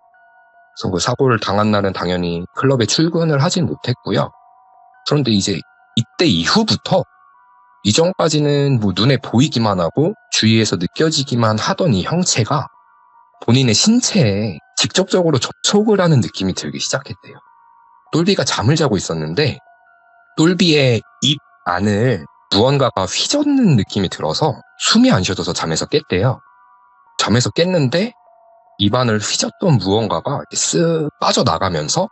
그래서 그 사고를 당한 날은 당연히 클럽에 출근을 하진 못했고요. 그런데 이제 이때 이후부터 이전까지는 뭐 눈에 보이기만 하고 주위에서 느껴지기만 하던 이 형체가 본인의 신체에 직접적으로 접촉을 하는 느낌이 들기 시작했대요. 똘비가 잠을 자고 있었는데 똘비의 입 안을 무언가가 휘젓는 느낌이 들어서 숨이 안 쉬어져서 잠에서 깼대요. 잠에서 깼는데 입안을 휘젓던 무언가가 쓱 빠져나가면서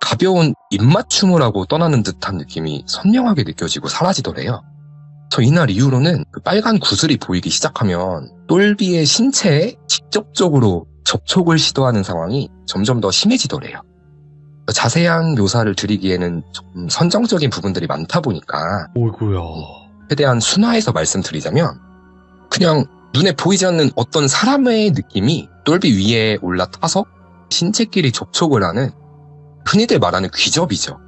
가벼운 입맞춤을 하고 떠나는 듯한 느낌이 선명하게 느껴지고 사라지더래요. 그래서 이날 이후로는 그 빨간 구슬이 보이기 시작하면 똘비의 신체에 직접적으로 접촉을 시도하는 상황이 점점 더 심해지더래요. 자세한 묘사를 드리기에는 좀 선정적인 부분들이 많다 보니까 오이구야. 최대한 순화해서 말씀드리자면 그냥 눈에 보이지 않는 어떤 사람의 느낌이 똘비 위에 올라타서 신체끼리 접촉을 하는 흔히들 말하는 귀접이죠.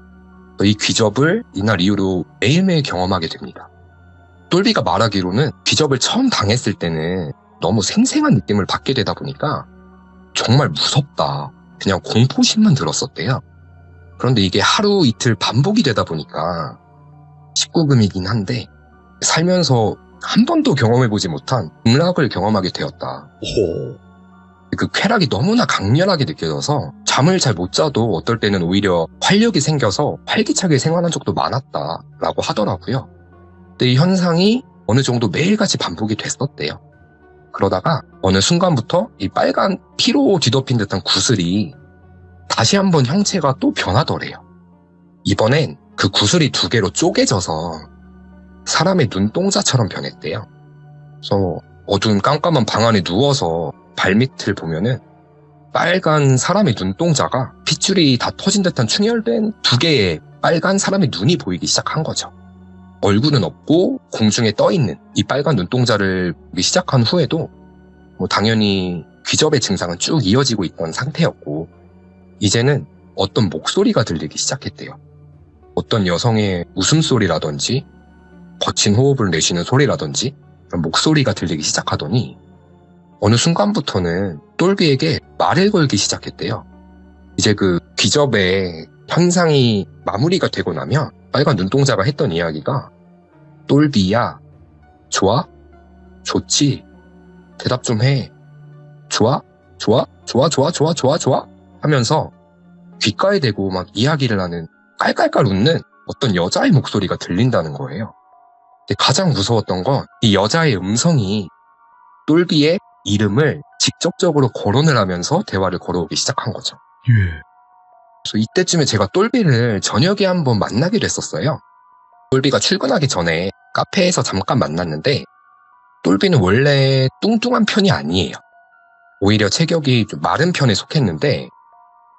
이 귀접을 이날 이후로 매일매일 경험하게 됩니다. 똘비가 말하기로는 귀접을 처음 당했을 때는 너무 생생한 느낌을 받게 되다 보니까 정말 무섭다. 그냥 공포심만 들었었대요. 그런데 이게 하루 이틀 반복이 되다 보니까 19금이긴 한데 살면서 한 번도 경험해보지 못한 극락을 경험하게 되었다. 오. 그 쾌락이 너무나 강렬하게 느껴져서 잠을 잘 못 자도 어떨 때는 오히려 활력이 생겨서 활기차게 생활한 적도 많았다라고 하더라고요. 근데 이 현상이 어느 정도 매일같이 반복이 됐었대요. 그러다가 어느 순간부터 이 빨간 피로 뒤덮인 듯한 구슬이 다시 한번 형체가 또 변하더래요. 이번엔 그 구슬이 두 개로 쪼개져서 사람의 눈동자처럼 변했대요. 그래서 어두운 깜깜한 방 안에 누워서 발밑을 보면은 빨간 사람의 눈동자가 핏줄이 다 터진 듯한 충혈된 두 개의 빨간 사람의 눈이 보이기 시작한 거죠. 얼굴은 없고 공중에 떠있는 이 빨간 눈동자를 보기 시작한 후에도 당연히 귀접의 증상은 쭉 이어지고 있던 상태였고 이제는 어떤 목소리가 들리기 시작했대요. 어떤 여성의 웃음소리라든지 거친 호흡을 내쉬는 소리라든지 그런 목소리가 들리기 시작하더니 어느 순간부터는 똘비에게 말을 걸기 시작했대요. 이제 그 귀접의 현상이 마무리가 되고 나면 빨간 눈동자가 했던 이야기가 똘비야, 좋아? 좋지? 대답 좀 해. 좋아? 좋아? 좋아? 좋아? 좋아? 좋아? 좋아? 하면서 귓가에 대고 막 이야기를 하는 깔깔깔 웃는 어떤 여자의 목소리가 들린다는 거예요. 근데 가장 무서웠던 건 이 여자의 음성이 똘비의 이름을 직접적으로 거론을 하면서 대화를 걸어오기 시작한 거죠. 예. 그래서 이때쯤에 제가 똘비를 저녁에 한번 만나기로 했었어요. 똘비가 출근하기 전에 카페에서 잠깐 만났는데 똘비는 원래 뚱뚱한 편이 아니에요. 오히려 체격이 좀 마른 편에 속했는데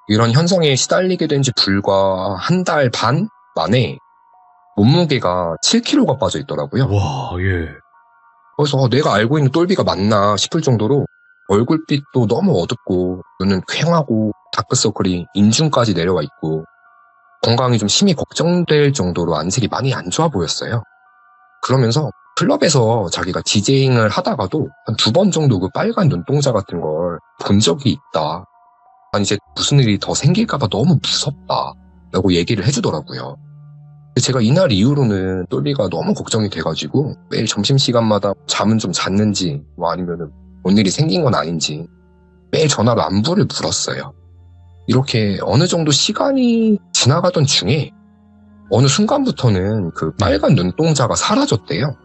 이런 현상에 시달리게 된 지 불과 한 달 반 만에 몸무게가 7kg가 빠져 있더라고요. 와, 예. 그래서 내가 알고 있는 똘비가 맞나 싶을 정도로 얼굴빛도 너무 어둡고 눈은 퀭하고 다크서클이 인중까지 내려와 있고 건강이 좀 심히 걱정될 정도로 안색이 많이 안 좋아 보였어요. 그러면서 클럽에서 자기가 디제잉을 하다가도 한 2번 정도 그 빨간 눈동자 같은 걸 본 적이 있다. 아니 이제 무슨 일이 더 생길까봐 너무 무섭다 라고 얘기를 해주더라고요. 제가 이날 이후로는 똘비가 너무 걱정이 돼가지고 매일 점심시간마다 잠은 좀 잤는지 아니면은 뭔 일이 생긴 건 아닌지 매일 전화로 안부를 물었어요. 이렇게 어느 정도 시간이 지나가던 중에 어느 순간부터는 그 빨간 눈동자가 사라졌대요.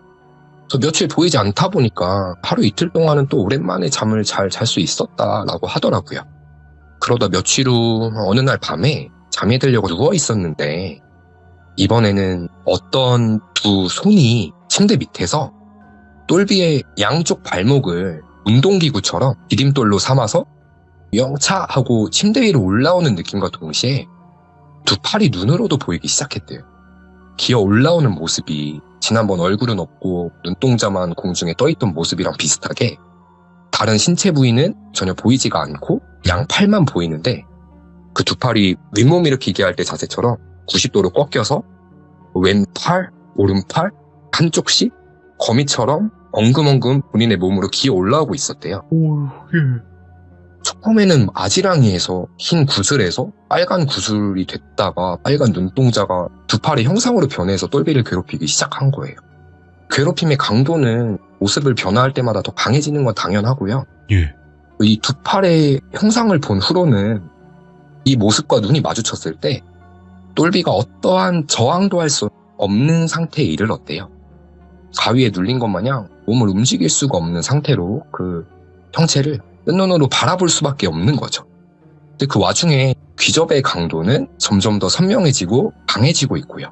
그래서 며칠 보이지 않다 보니까 하루 이틀 동안은 또 오랜만에 잠을 잘 잘 수 있었다라고 하더라고요. 그러다 며칠 후 어느 날 밤에 잠이 들려고 누워 있었는데 이번에는 어떤 두 손이 침대 밑에서 똘비의 양쪽 발목을 운동기구처럼 디딤돌로 삼아서 영차 하고 침대 위로 올라오는 느낌과 동시에 두 팔이 눈으로도 보이기 시작했대요. 기어 올라오는 모습이 지난번 얼굴은 없고 눈동자만 공중에 떠있던 모습이랑 비슷하게 다른 신체 부위는 전혀 보이지가 않고 양팔만 보이는데 그 두 팔이 윗몸 일으키기 할 때 자세처럼 90도로 꺾여서 왼팔, 오른팔 한쪽씩 거미처럼 엉금엉금 본인의 몸으로 기어 올라오고 있었대요. 오, 예. 처음에는 아지랑이에서 흰 구슬에서 빨간 구슬이 됐다가 빨간 눈동자가 두 팔의 형상으로 변해서 똘비를 괴롭히기 시작한 거예요. 괴롭힘의 강도는 모습을 변화할 때마다 더 강해지는 건 당연하고요. 예. 이 두 팔의 형상을 본 후로는 이 모습과 눈이 마주쳤을 때 똘비가 어떠한 저항도 할 수 없는 상태에 이르렀대요. 가위에 눌린 것 마냥 몸을 움직일 수가 없는 상태로 그 형체를 뜬눈으로 바라볼 수밖에 없는 거죠. 근데 그 와중에 귀접의 강도는 점점 더 선명해지고 강해지고 있고요.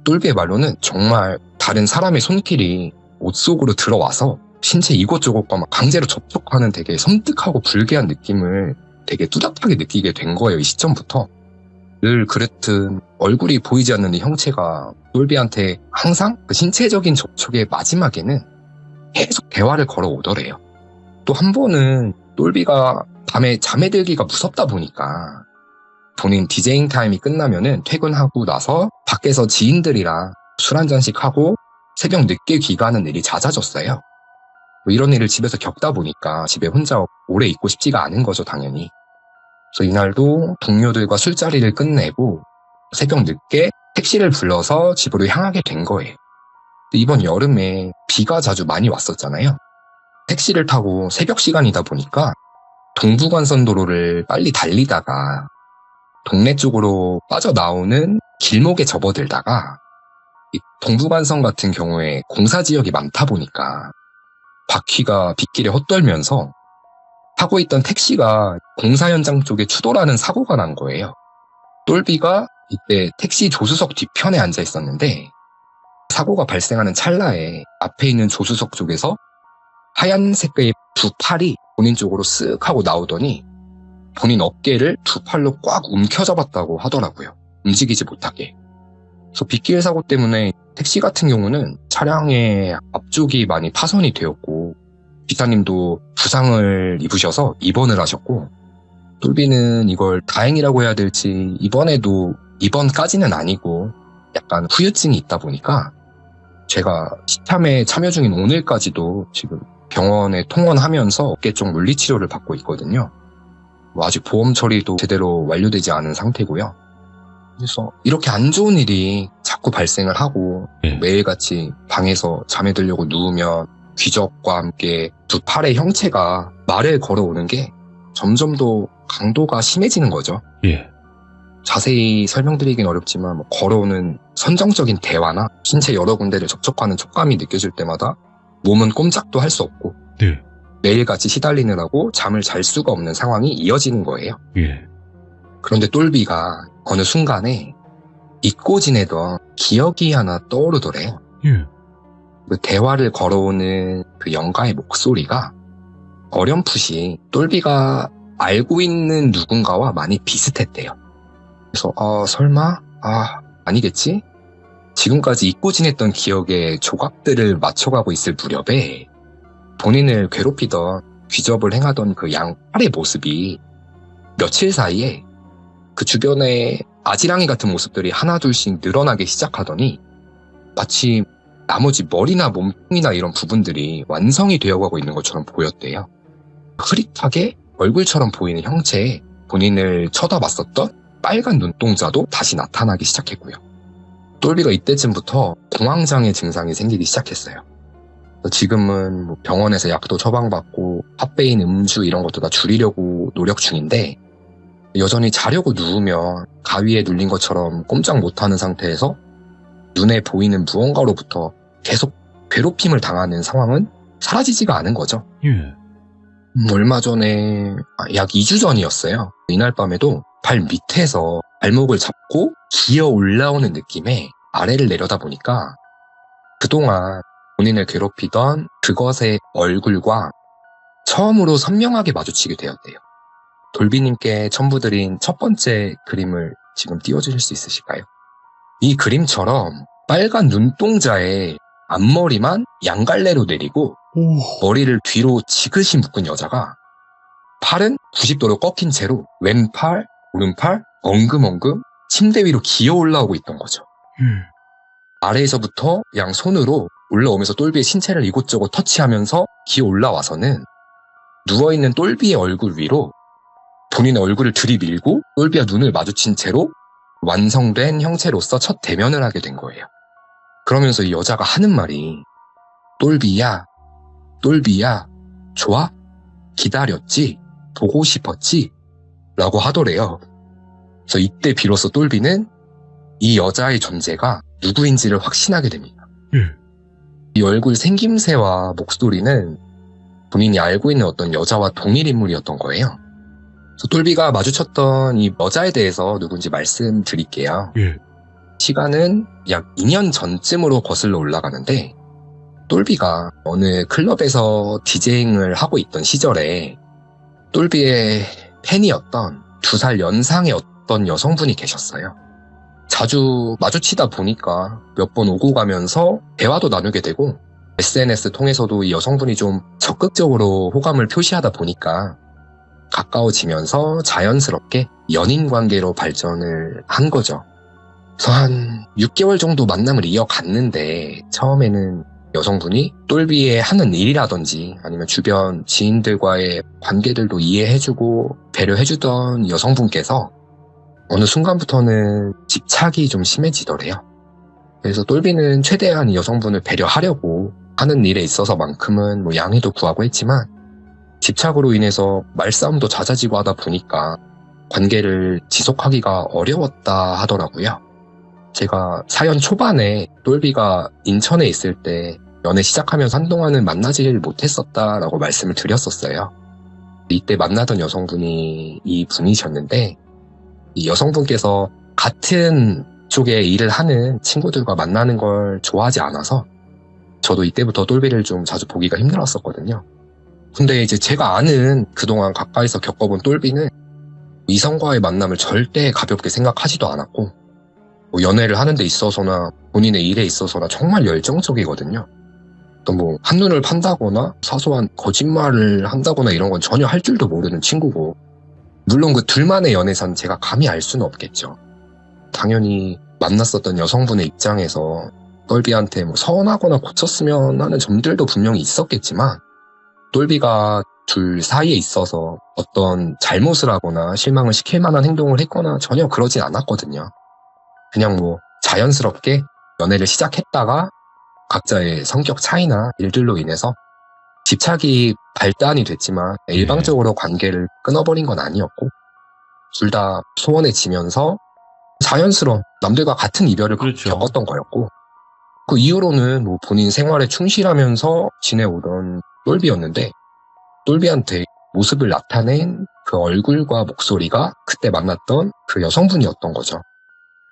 똘비의 말로는 정말 다른 사람의 손길이 옷 속으로 들어와서 신체 이곳저곳과 막 강제로 접촉하는 되게 섬뜩하고 불쾌한 느낌을 되게 뚜렷하게 느끼게 된 거예요. 이 시점부터. 늘 그랬던 얼굴이 보이지 않는 이 형체가 똘비한테 항상 그 신체적인 접촉의 마지막에는 계속 대화를 걸어오더래요. 또 한 번은 똘비가 밤에 잠에 들기가 무섭다 보니까 본인 디제잉 타임이 끝나면은 퇴근하고 나서 밖에서 지인들이랑 술 한잔씩 하고 새벽 늦게 귀가하는 일이 잦아졌어요. 뭐 이런 일을 집에서 겪다 보니까 집에 혼자 오래 있고 싶지가 않은 거죠, 당연히. 그래서 이날도 동료들과 술자리를 끝내고 새벽 늦게 택시를 불러서 집으로 향하게 된 거예요. 이번 여름에 비가 자주 많이 왔었잖아요. 택시를 타고 새벽 시간이다 보니까 동부간선도로를 빨리 달리다가 동네 쪽으로 빠져나오는 길목에 접어들다가 이 동부간선 같은 경우에 공사지역이 많다 보니까 바퀴가 빗길에 헛돌면서 타고 있던 택시가 공사 현장 쪽에 추돌하는 사고가 난 거예요. 똘비가 이때 택시 조수석 뒤편에 앉아 있었는데 사고가 발생하는 찰나에 앞에 있는 조수석 쪽에서 하얀색의 두 팔이 본인 쪽으로 쓱 하고 나오더니 본인 어깨를 두 팔로 꽉 움켜잡았다고 하더라고요. 움직이지 못하게. 그래서 빗길 사고 때문에 택시 같은 경우는 차량의 앞쪽이 많이 파손이 되었고 기사님도 부상을 입으셔서 입원을 하셨고 똘비는 이걸 다행이라고 해야 될지 입원까지는 아니고 약간 후유증이 있다 보니까 제가 시참에 참여 중인 오늘까지도 지금 병원에 통원하면서 어깨 쪽 물리치료를 받고 있거든요. 아직 보험 처리도 제대로 완료되지 않은 상태고요. 그래서 이렇게 안 좋은 일이 자꾸 발생을 하고 매일같이 방에서 잠에 들려고 누우면 귀접과 함께 두 팔의 형체가 말을 걸어오는 게 점점 더 강도가 심해지는 거죠. 예. 자세히 설명드리긴 어렵지만 걸어오는 선정적인 대화나 신체 여러 군데를 접촉하는 촉감이 느껴질 때마다 몸은 꼼짝도 할 수 없고 네. 매일같이 시달리느라고 잠을 잘 수가 없는 상황이 이어지는 거예요. 예. 그런데 똘비가 어느 순간에 잊고 지내던 기억이 하나 떠오르더래요. 예. 그 대화를 걸어오는 그 영가의 목소리가 어렴풋이 똘비가 알고 있는 누군가와 많이 비슷했대요. 그래서 설마? 아니겠지? 지금까지 잊고 지냈던 기억의 조각들을 맞춰가고 있을 무렵에 본인을 괴롭히던 귀접을 행하던 그 양팔의 모습이 며칠 사이에 그 주변에 아지랑이 같은 모습들이 하나둘씩 늘어나기 시작하더니 마치 나머지 머리나 몸통이나 이런 부분들이 완성이 되어가고 있는 것처럼 보였대요. 흐릿하게 얼굴처럼 보이는 형체에 본인을 쳐다봤었던 빨간 눈동자도 다시 나타나기 시작했고요. 똘비가 이때쯤부터 공황장애 증상이 생기기 시작했어요. 지금은 병원에서 약도 처방받고 카페인, 음주 이런 것도 다 줄이려고 노력 중인데 여전히 자려고 누우면 가위에 눌린 것처럼 꼼짝 못하는 상태에서 눈에 보이는 무언가로부터 계속 괴롭힘을 당하는 상황은 사라지지가 않은 거죠. 예. 얼마 전에 약 2주 전이었어요. 이날 밤에도 발 밑에서 발목을 잡고 기어 올라오는 느낌에 아래를 내려다 보니까 그동안 본인을 괴롭히던 그것의 얼굴과 처음으로 선명하게 마주치게 되었대요. 돌비님께 첨부드린 첫 번째 그림을 지금 띄워주실 수 있으실까요? 이 그림처럼 빨간 눈동자에 앞머리만 양갈래로 내리고 머리를 뒤로 지그시 묶은 여자가 팔은 90도로 꺾인 채로 왼팔, 오른팔 엉금엉금 침대 위로 기어 올라오고 있던 거죠. 아래에서부터 양 손으로 올라오면서 똘비의 신체를 이곳저곳 터치하면서 기어 올라와서는 누워있는 똘비의 얼굴 위로 본인의 얼굴을 들이밀고 똘비와 눈을 마주친 채로 완성된 형체로서 첫 대면을 하게 된 거예요. 그러면서 이 여자가 하는 말이 똘비야, 똘비야, 좋아? 기다렸지? 보고 싶었지? 라고 하더래요. 그래서 이때 비로소 똘비는 이 여자의 존재가 누구인지를 확신하게 됩니다. 이 얼굴 생김새와 목소리는 본인이 알고 있는 어떤 여자와 동일 인물이었던 거예요. 그래서 똘비가 마주쳤던 이 여자에 대해서 누군지 말씀드릴게요. 시간은 약 2년 전쯤으로 거슬러 올라가는데 똘비가 어느 클럽에서 디제잉을 하고 있던 시절에 똘비의 팬이었던 2살 연상의 어떤 여성분이 계셨어요. 자주 마주치다 보니까 몇 번 오고 가면서 대화도 나누게 되고 SNS 통해서도 이 여성분이 좀 적극적으로 호감을 표시하다 보니까 가까워지면서 자연스럽게 연인 관계로 발전을 한 거죠. 그래서 한 6개월 정도 만남을 이어갔는데 처음에는 여성분이 똘비의 하는 일이라든지 아니면 주변 지인들과의 관계들도 이해해주고 배려해주던 여성분께서 어느 순간부터는 집착이 좀 심해지더래요. 그래서 똘비는 최대한 이 여성분을 배려하려고 하는 일에 있어서만큼은 뭐 양해도 구하고 했지만 집착으로 인해서 말싸움도 잦아지고 하다 보니까 관계를 지속하기가 어려웠다 하더라고요. 제가 사연 초반에 똘비가 인천에 있을 때 연애 시작하면서 한동안은 만나지를 못했었다라고 말씀을 드렸었어요. 이때 만나던 여성분이 이 분이셨는데 이 여성분께서 같은 쪽에 일을 하는 친구들과 만나는 걸 좋아하지 않아서 저도 이때부터 똘비를 좀 자주 보기가 힘들었었거든요. 근데 이제 제가 아는 그동안 가까이서 겪어본 똘비는 이성과의 만남을 절대 가볍게 생각하지도 않았고 뭐 연애를 하는 데 있어서나 본인의 일에 있어서나 정말 열정적이거든요. 또 뭐 한눈을 판다거나 사소한 거짓말을 한다거나 이런 건 전혀 할 줄도 모르는 친구고 물론 그 둘만의 연애사는 제가 감히 알 수는 없겠죠. 당연히 만났었던 여성분의 입장에서 똘비한테 뭐 서운하거나 고쳤으면 하는 점들도 분명히 있었겠지만 똘비가 둘 사이에 있어서 어떤 잘못을 하거나 실망을 시킬 만한 행동을 했거나 전혀 그러진 않았거든요. 그냥 뭐 자연스럽게 연애를 시작했다가 각자의 성격 차이나 일들로 인해서 집착이 발단이 됐지만 일방적으로 관계를 끊어버린 건 아니었고 둘 다 소원해지면서 자연스러운 남들과 같은 이별을 그렇죠. 겪었던 거였고 그 이후로는 뭐 본인 생활에 충실하면서 지내오던 똘비였는데 똘비한테 모습을 나타낸 그 얼굴과 목소리가 그때 만났던 그 여성분이었던 거죠.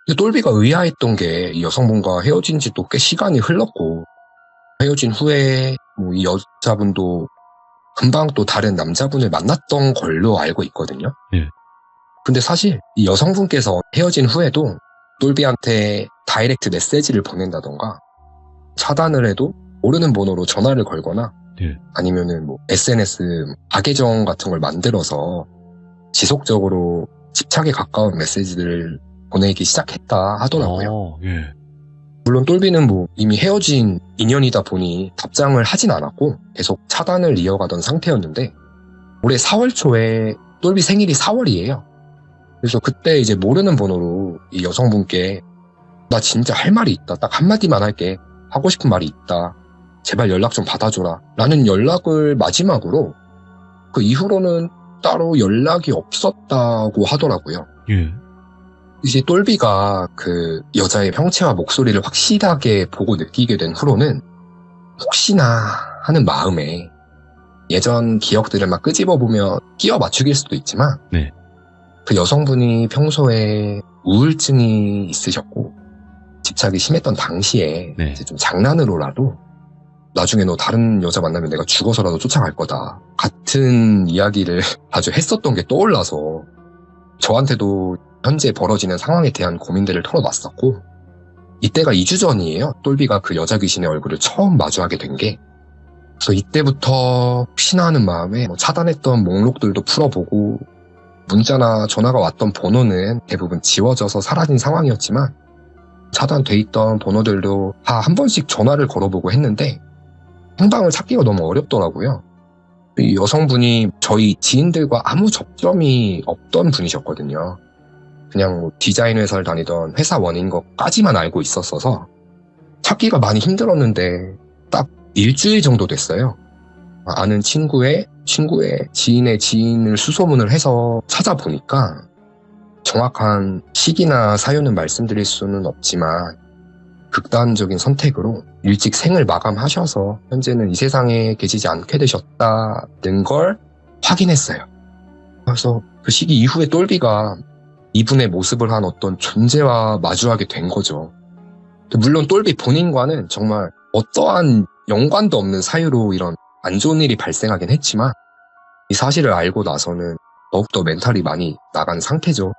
근데 똘비가 의아했던 게 이 여성분과 헤어진 지도 꽤 시간이 흘렀고 헤어진 후에 뭐 이 여자분도 금방 또 다른 남자분을 만났던 걸로 알고 있거든요. 근데 사실 이 여성분께서 헤어진 후에도 똘비한테 다이렉트 메시지를 보낸다던가 차단을 해도 모르는 번호로 전화를 걸거나 아니면은 뭐 SNS 악계정 같은 걸 만들어서 지속적으로 집착에 가까운 메시지들을 보내기 시작했다 하더라고요. 물론 똘비는 뭐 이미 헤어진 인연이다 보니 답장을 하진 않았고 계속 차단을 이어가던 상태였는데 올해 4월 초에 똘비 생일이 4월이에요. 그래서 그때 이제 모르는 번호로 이 여성분께 나 진짜 할 말이 있다. 딱 한마디만 할게. 하고 싶은 말이 있다. 제발 연락 좀 받아줘라. 라는 연락을 마지막으로 그 이후로는 따로 연락이 없었다고 하더라고요. 이제 똘비가 그 여자의 형체와 목소리를 확실하게 보고 느끼게 된 후로는 혹시나 하는 마음에 예전 기억들을 막 끄집어보며 끼워 맞추길 수도 있지만 그 여성분이 평소에 우울증이 있으셨고 집착이 심했던 당시에 이제 좀 장난으로라도 나중에 너 다른 여자 만나면 내가 죽어서라도 쫓아갈 거다 같은 이야기를 아주 했었던 게 떠올라서 저한테도 현재 벌어지는 상황에 대한 고민들을 털어놨었고 이때가 2주 전이에요. 똘비가 그 여자 귀신의 얼굴을 처음 마주하게 된 게. 그래서 이때부터 혹시나 하는 마음에 뭐 차단했던 목록들도 풀어보고 문자나 전화가 왔던 번호는 대부분 지워져서 사라진 상황이었지만 차단돼 있던 번호들도 다 한 번씩 전화를 걸어보고 했는데 상방을 찾기가 너무 어렵더라고요. 이 여성분이 저희 지인들과 아무 접점이 없던 분이셨거든요. 그냥 뭐 디자인 회사를 다니던 회사원인 것까지만 알고 있었어서 찾기가 많이 힘들었는데 딱 일주일 정도 됐어요. 아는 친구의 지인의 지인을 수소문을 해서 찾아보니까 정확한 시기나 사유는 말씀드릴 수는 없지만 극단적인 선택으로 일찍 생을 마감하셔서 현재는 이 세상에 계시지 않게 되셨다는 걸 확인했어요. 그래서 그 시기 이후에 똘비가 이분의 모습을 한 어떤 존재와 마주하게 된 거죠. 물론 똘비 본인과는 정말 어떠한 연관도 없는 사유로 이런 안 좋은 일이 발생하긴 했지만 이 사실을 알고 나서는 더욱더 멘탈이 많이 나간 상태죠.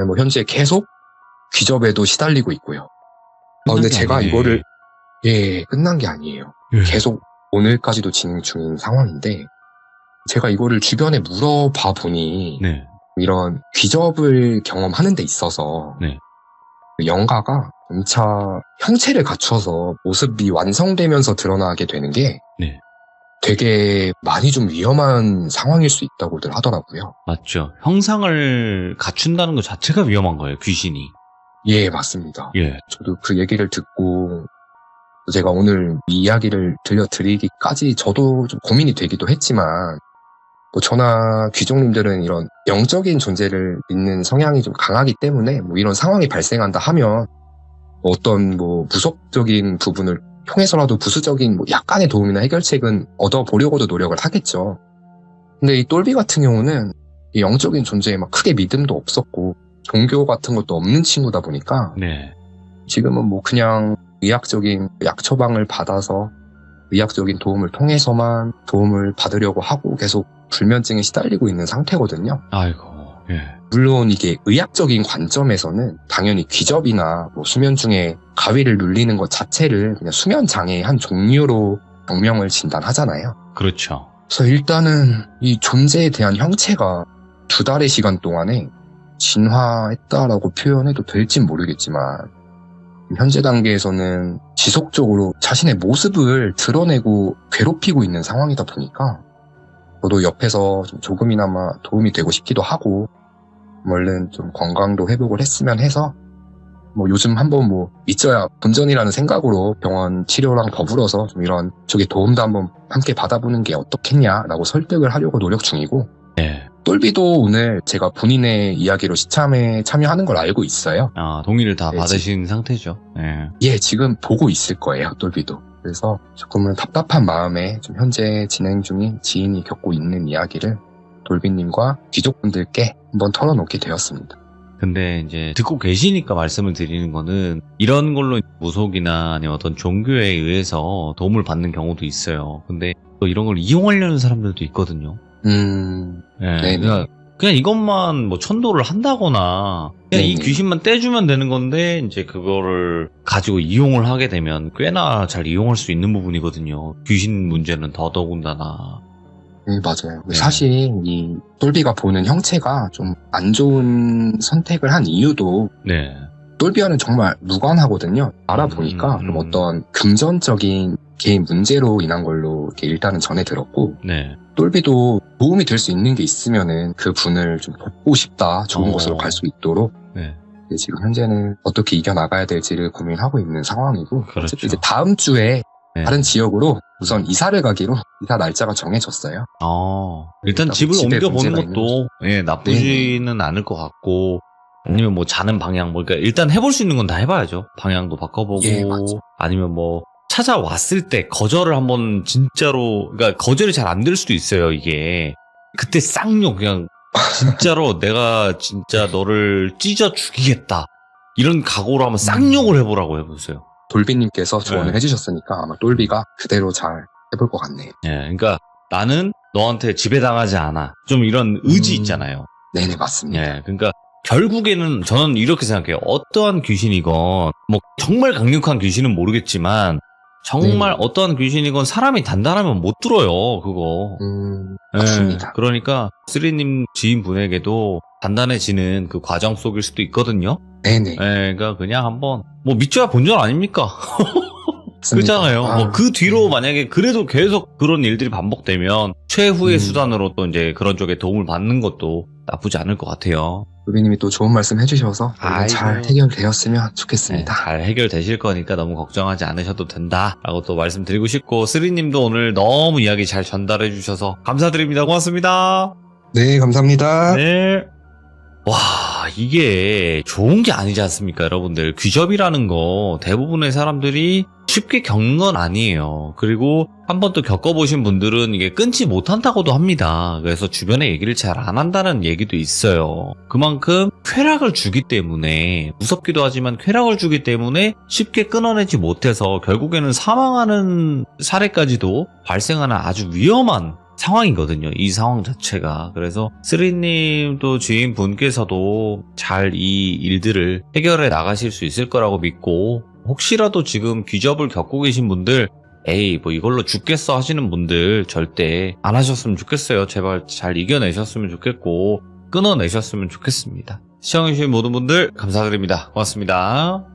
뭐 현재 계속 귀접에도 시달리고 있고요. 근데 제가 이거를 끝난 게 아니에요. 계속 오늘까지도 진행 중인 상황인데 제가 이거를 주변에 물어봐 보니 네. 이런 귀접을 경험하는 데 있어서 네. 영가가 점차 형체를 갖춰서 모습이 완성되면서 드러나게 되는 게 네. 되게 많이 좀 위험한 상황일 수 있다고들 하더라고요. 맞죠. 형상을 갖춘다는 것 자체가 위험한 거예요, 귀신이. 예, 맞습니다. 예. 저도 그 얘기를 듣고 제가 오늘 이 이야기를 들려드리기까지 저도 좀 고민이 되기도 했지만 뭐 저나 귀족님들은 이런 영적인 존재를 믿는 성향이 좀 강하기 때문에 뭐 이런 상황이 발생한다 하면 어떤 뭐 무속적인 부분을 통해서라도 부수적인 뭐 약간의 도움이나 해결책은 얻어보려고도 노력을 하겠죠. 근데 이 똘비 같은 경우는 이 영적인 존재에 막 크게 믿음도 없었고 종교 같은 것도 없는 친구다 보니까 네. 지금은 뭐 그냥 의학적인 약 처방을 받아서 의학적인 도움을 통해서만 도움을 받으려고 하고 계속 불면증에 시달리고 있는 상태거든요. 아이고, 예. 물론 이게 의학적인 관점에서는 당연히 귀접이나 뭐 수면 중에 가위를 눌리는 것 자체를 그냥 수면 장애의 한 종류로 병명을 진단하잖아요. 그렇죠. 그래서 일단은 이 존재에 대한 형체가 2달의 시간 동안에 진화했다라고 표현해도 될진 모르겠지만 현재 단계에서는 지속적으로 자신의 모습을 드러내고 괴롭히고 있는 상황이다 보니까 저도 옆에서 좀 조금이나마 도움이 되고 싶기도 하고 얼른 좀 건강도 회복을 했으면 해서 뭐 요즘 한번 뭐 있어야 본전이라는 생각으로 병원 치료랑 더불어서 좀 이런 쪽에 도움도 한번 함께 받아보는 게 어떻겠냐라고 설득을 하려고 노력 중이고 예. 똘비도 오늘 제가 본인의 이야기로 시참에 참여하는 걸 알고 있어요. 아, 동의를 다 네, 받으신 상태죠. 예. 예, 지금 보고 있을 거예요, 똘비도. 그래서 조금은 답답한 마음에 좀 현재 진행 중인 지인이 겪고 있는 이야기를 똘비님과 귀족분들께 한번 털어놓게 되었습니다. 근데 이제 듣고 계시니까 말씀을 드리는 거는 이런 걸로 무속이나 아니면 어떤 종교에 의해서 도움을 받는 경우도 있어요. 근데 또 이런 걸 이용하려는 사람들도 있거든요. 예, 네네. 그냥 이것만 뭐 천도를 한다거나 그냥 이 네네. 귀신만 떼주면 되는 건데 이제 그거를 가지고 이용을 하게 되면 꽤나 잘 이용할 수 있는 부분이거든요. 귀신 문제는 더더군다나. 네, 맞아요. 네. 사실 이 똘비가 보는 형체가 좀 안 좋은 선택을 한 이유도 네. 똘비와는 정말 무관하거든요. 알아보니까 좀 어떤 금전적인 개인 문제로 인한 걸로 이렇게 일단은 전해 들었고 네. 똘비도 도움이 될 수 있는 게 있으면은 그 분을 좀 돕고 싶다. 좋은 곳으로 갈 수 있도록. 네. 근데 지금 현재는 어떻게 이겨나가야 될지를 고민하고 있는 상황이고. 그렇죠. 어쨌든 이제 다음 주에 네. 다른 지역으로 우선 이사를 가기로 이사 날짜가 정해졌어요. 일단 일단 집을 집에 옮겨보는 문제가 것도 나쁘지는 않을 것 같고 아니면 뭐 자는 방향 뭐 그러니까 일단 해볼 수 있는 건 다 해봐야죠. 방향도 바꿔보고 예, 맞죠. 아니면 뭐 찾아왔을 때 거절을 한번 진짜로 그러니까 거절이 잘 안 될 수도 있어요. 이게 그때 쌍욕 그냥 진짜로 내가 진짜 너를 찢어 죽이겠다 이런 각오로 한번 쌍욕을 해보라고 해보세요. 돌비님께서 조언을 네. 해주셨으니까 아마 똘비가 그대로 잘 해볼 것 같네요. 예, 그러니까 나는 너한테 지배당하지 않아. 좀 이런 의지 있잖아요. 네네, 맞습니다. 예, 그러니까 결국에는 저는 이렇게 생각해요. 어떠한 귀신이건 뭐 정말 강력한 귀신은 모르겠지만 정말 어떠한 귀신이건 사람이 단단하면 못 들어요. 그거. 맞습니다. 예, 그러니까 쓰리님 지인분에게도 단단해지는 그 과정 속일 수도 있거든요. 네네. 예, 그러니까 그냥 한번 뭐 믿져야 본전 아닙니까? 맞습니다. 그렇잖아요. 아, 뭐 그 뒤로 만약에 그래도 계속 그런 일들이 반복되면 최후의 수단으로 또 이제 그런 쪽에 도움을 받는 것도 나쁘지 않을 것 같아요. 루비님이 또 좋은 말씀 해주셔서 아이고. 잘 해결되었으면 네, 좋겠습니다. 잘 해결되실 거니까 너무 걱정하지 않으셔도 된다라고 또 말씀드리고 싶고, 쓰리님도 오늘 너무 이야기 잘 전달해 주셔서 감사드립니다. 고맙습니다. 네, 감사합니다. 네. 와, 이게 좋은 게 아니지 않습니까, 여러분들. 귀접이라는 거 대부분의 사람들이 쉽게 겪는 건 아니에요. 그리고 한 번 또 겪어보신 분들은 이게 끊지 못한다고도 합니다. 그래서 주변에 얘기를 잘 안 한다는 얘기도 있어요. 그만큼 쾌락을 주기 때문에, 무섭기도 하지만 쾌락을 주기 때문에 쉽게 끊어내지 못해서 결국에는 사망하는 사례까지도 발생하는 아주 위험한 상황이거든요. 이 상황 자체가. 그래서 쓰리님 또 지인분께서도 잘 이 일들을 해결해 나가실 수 있을 거라고 믿고, 혹시라도 지금 귀접을 겪고 계신 분들, 에이 뭐 이걸로 죽겠어 하시는 분들 절대 안 하셨으면 좋겠어요. 제발 잘 이겨내셨으면 좋겠고 끊어내셨으면 좋겠습니다. 시청해주신 모든 분들 감사드립니다. 고맙습니다.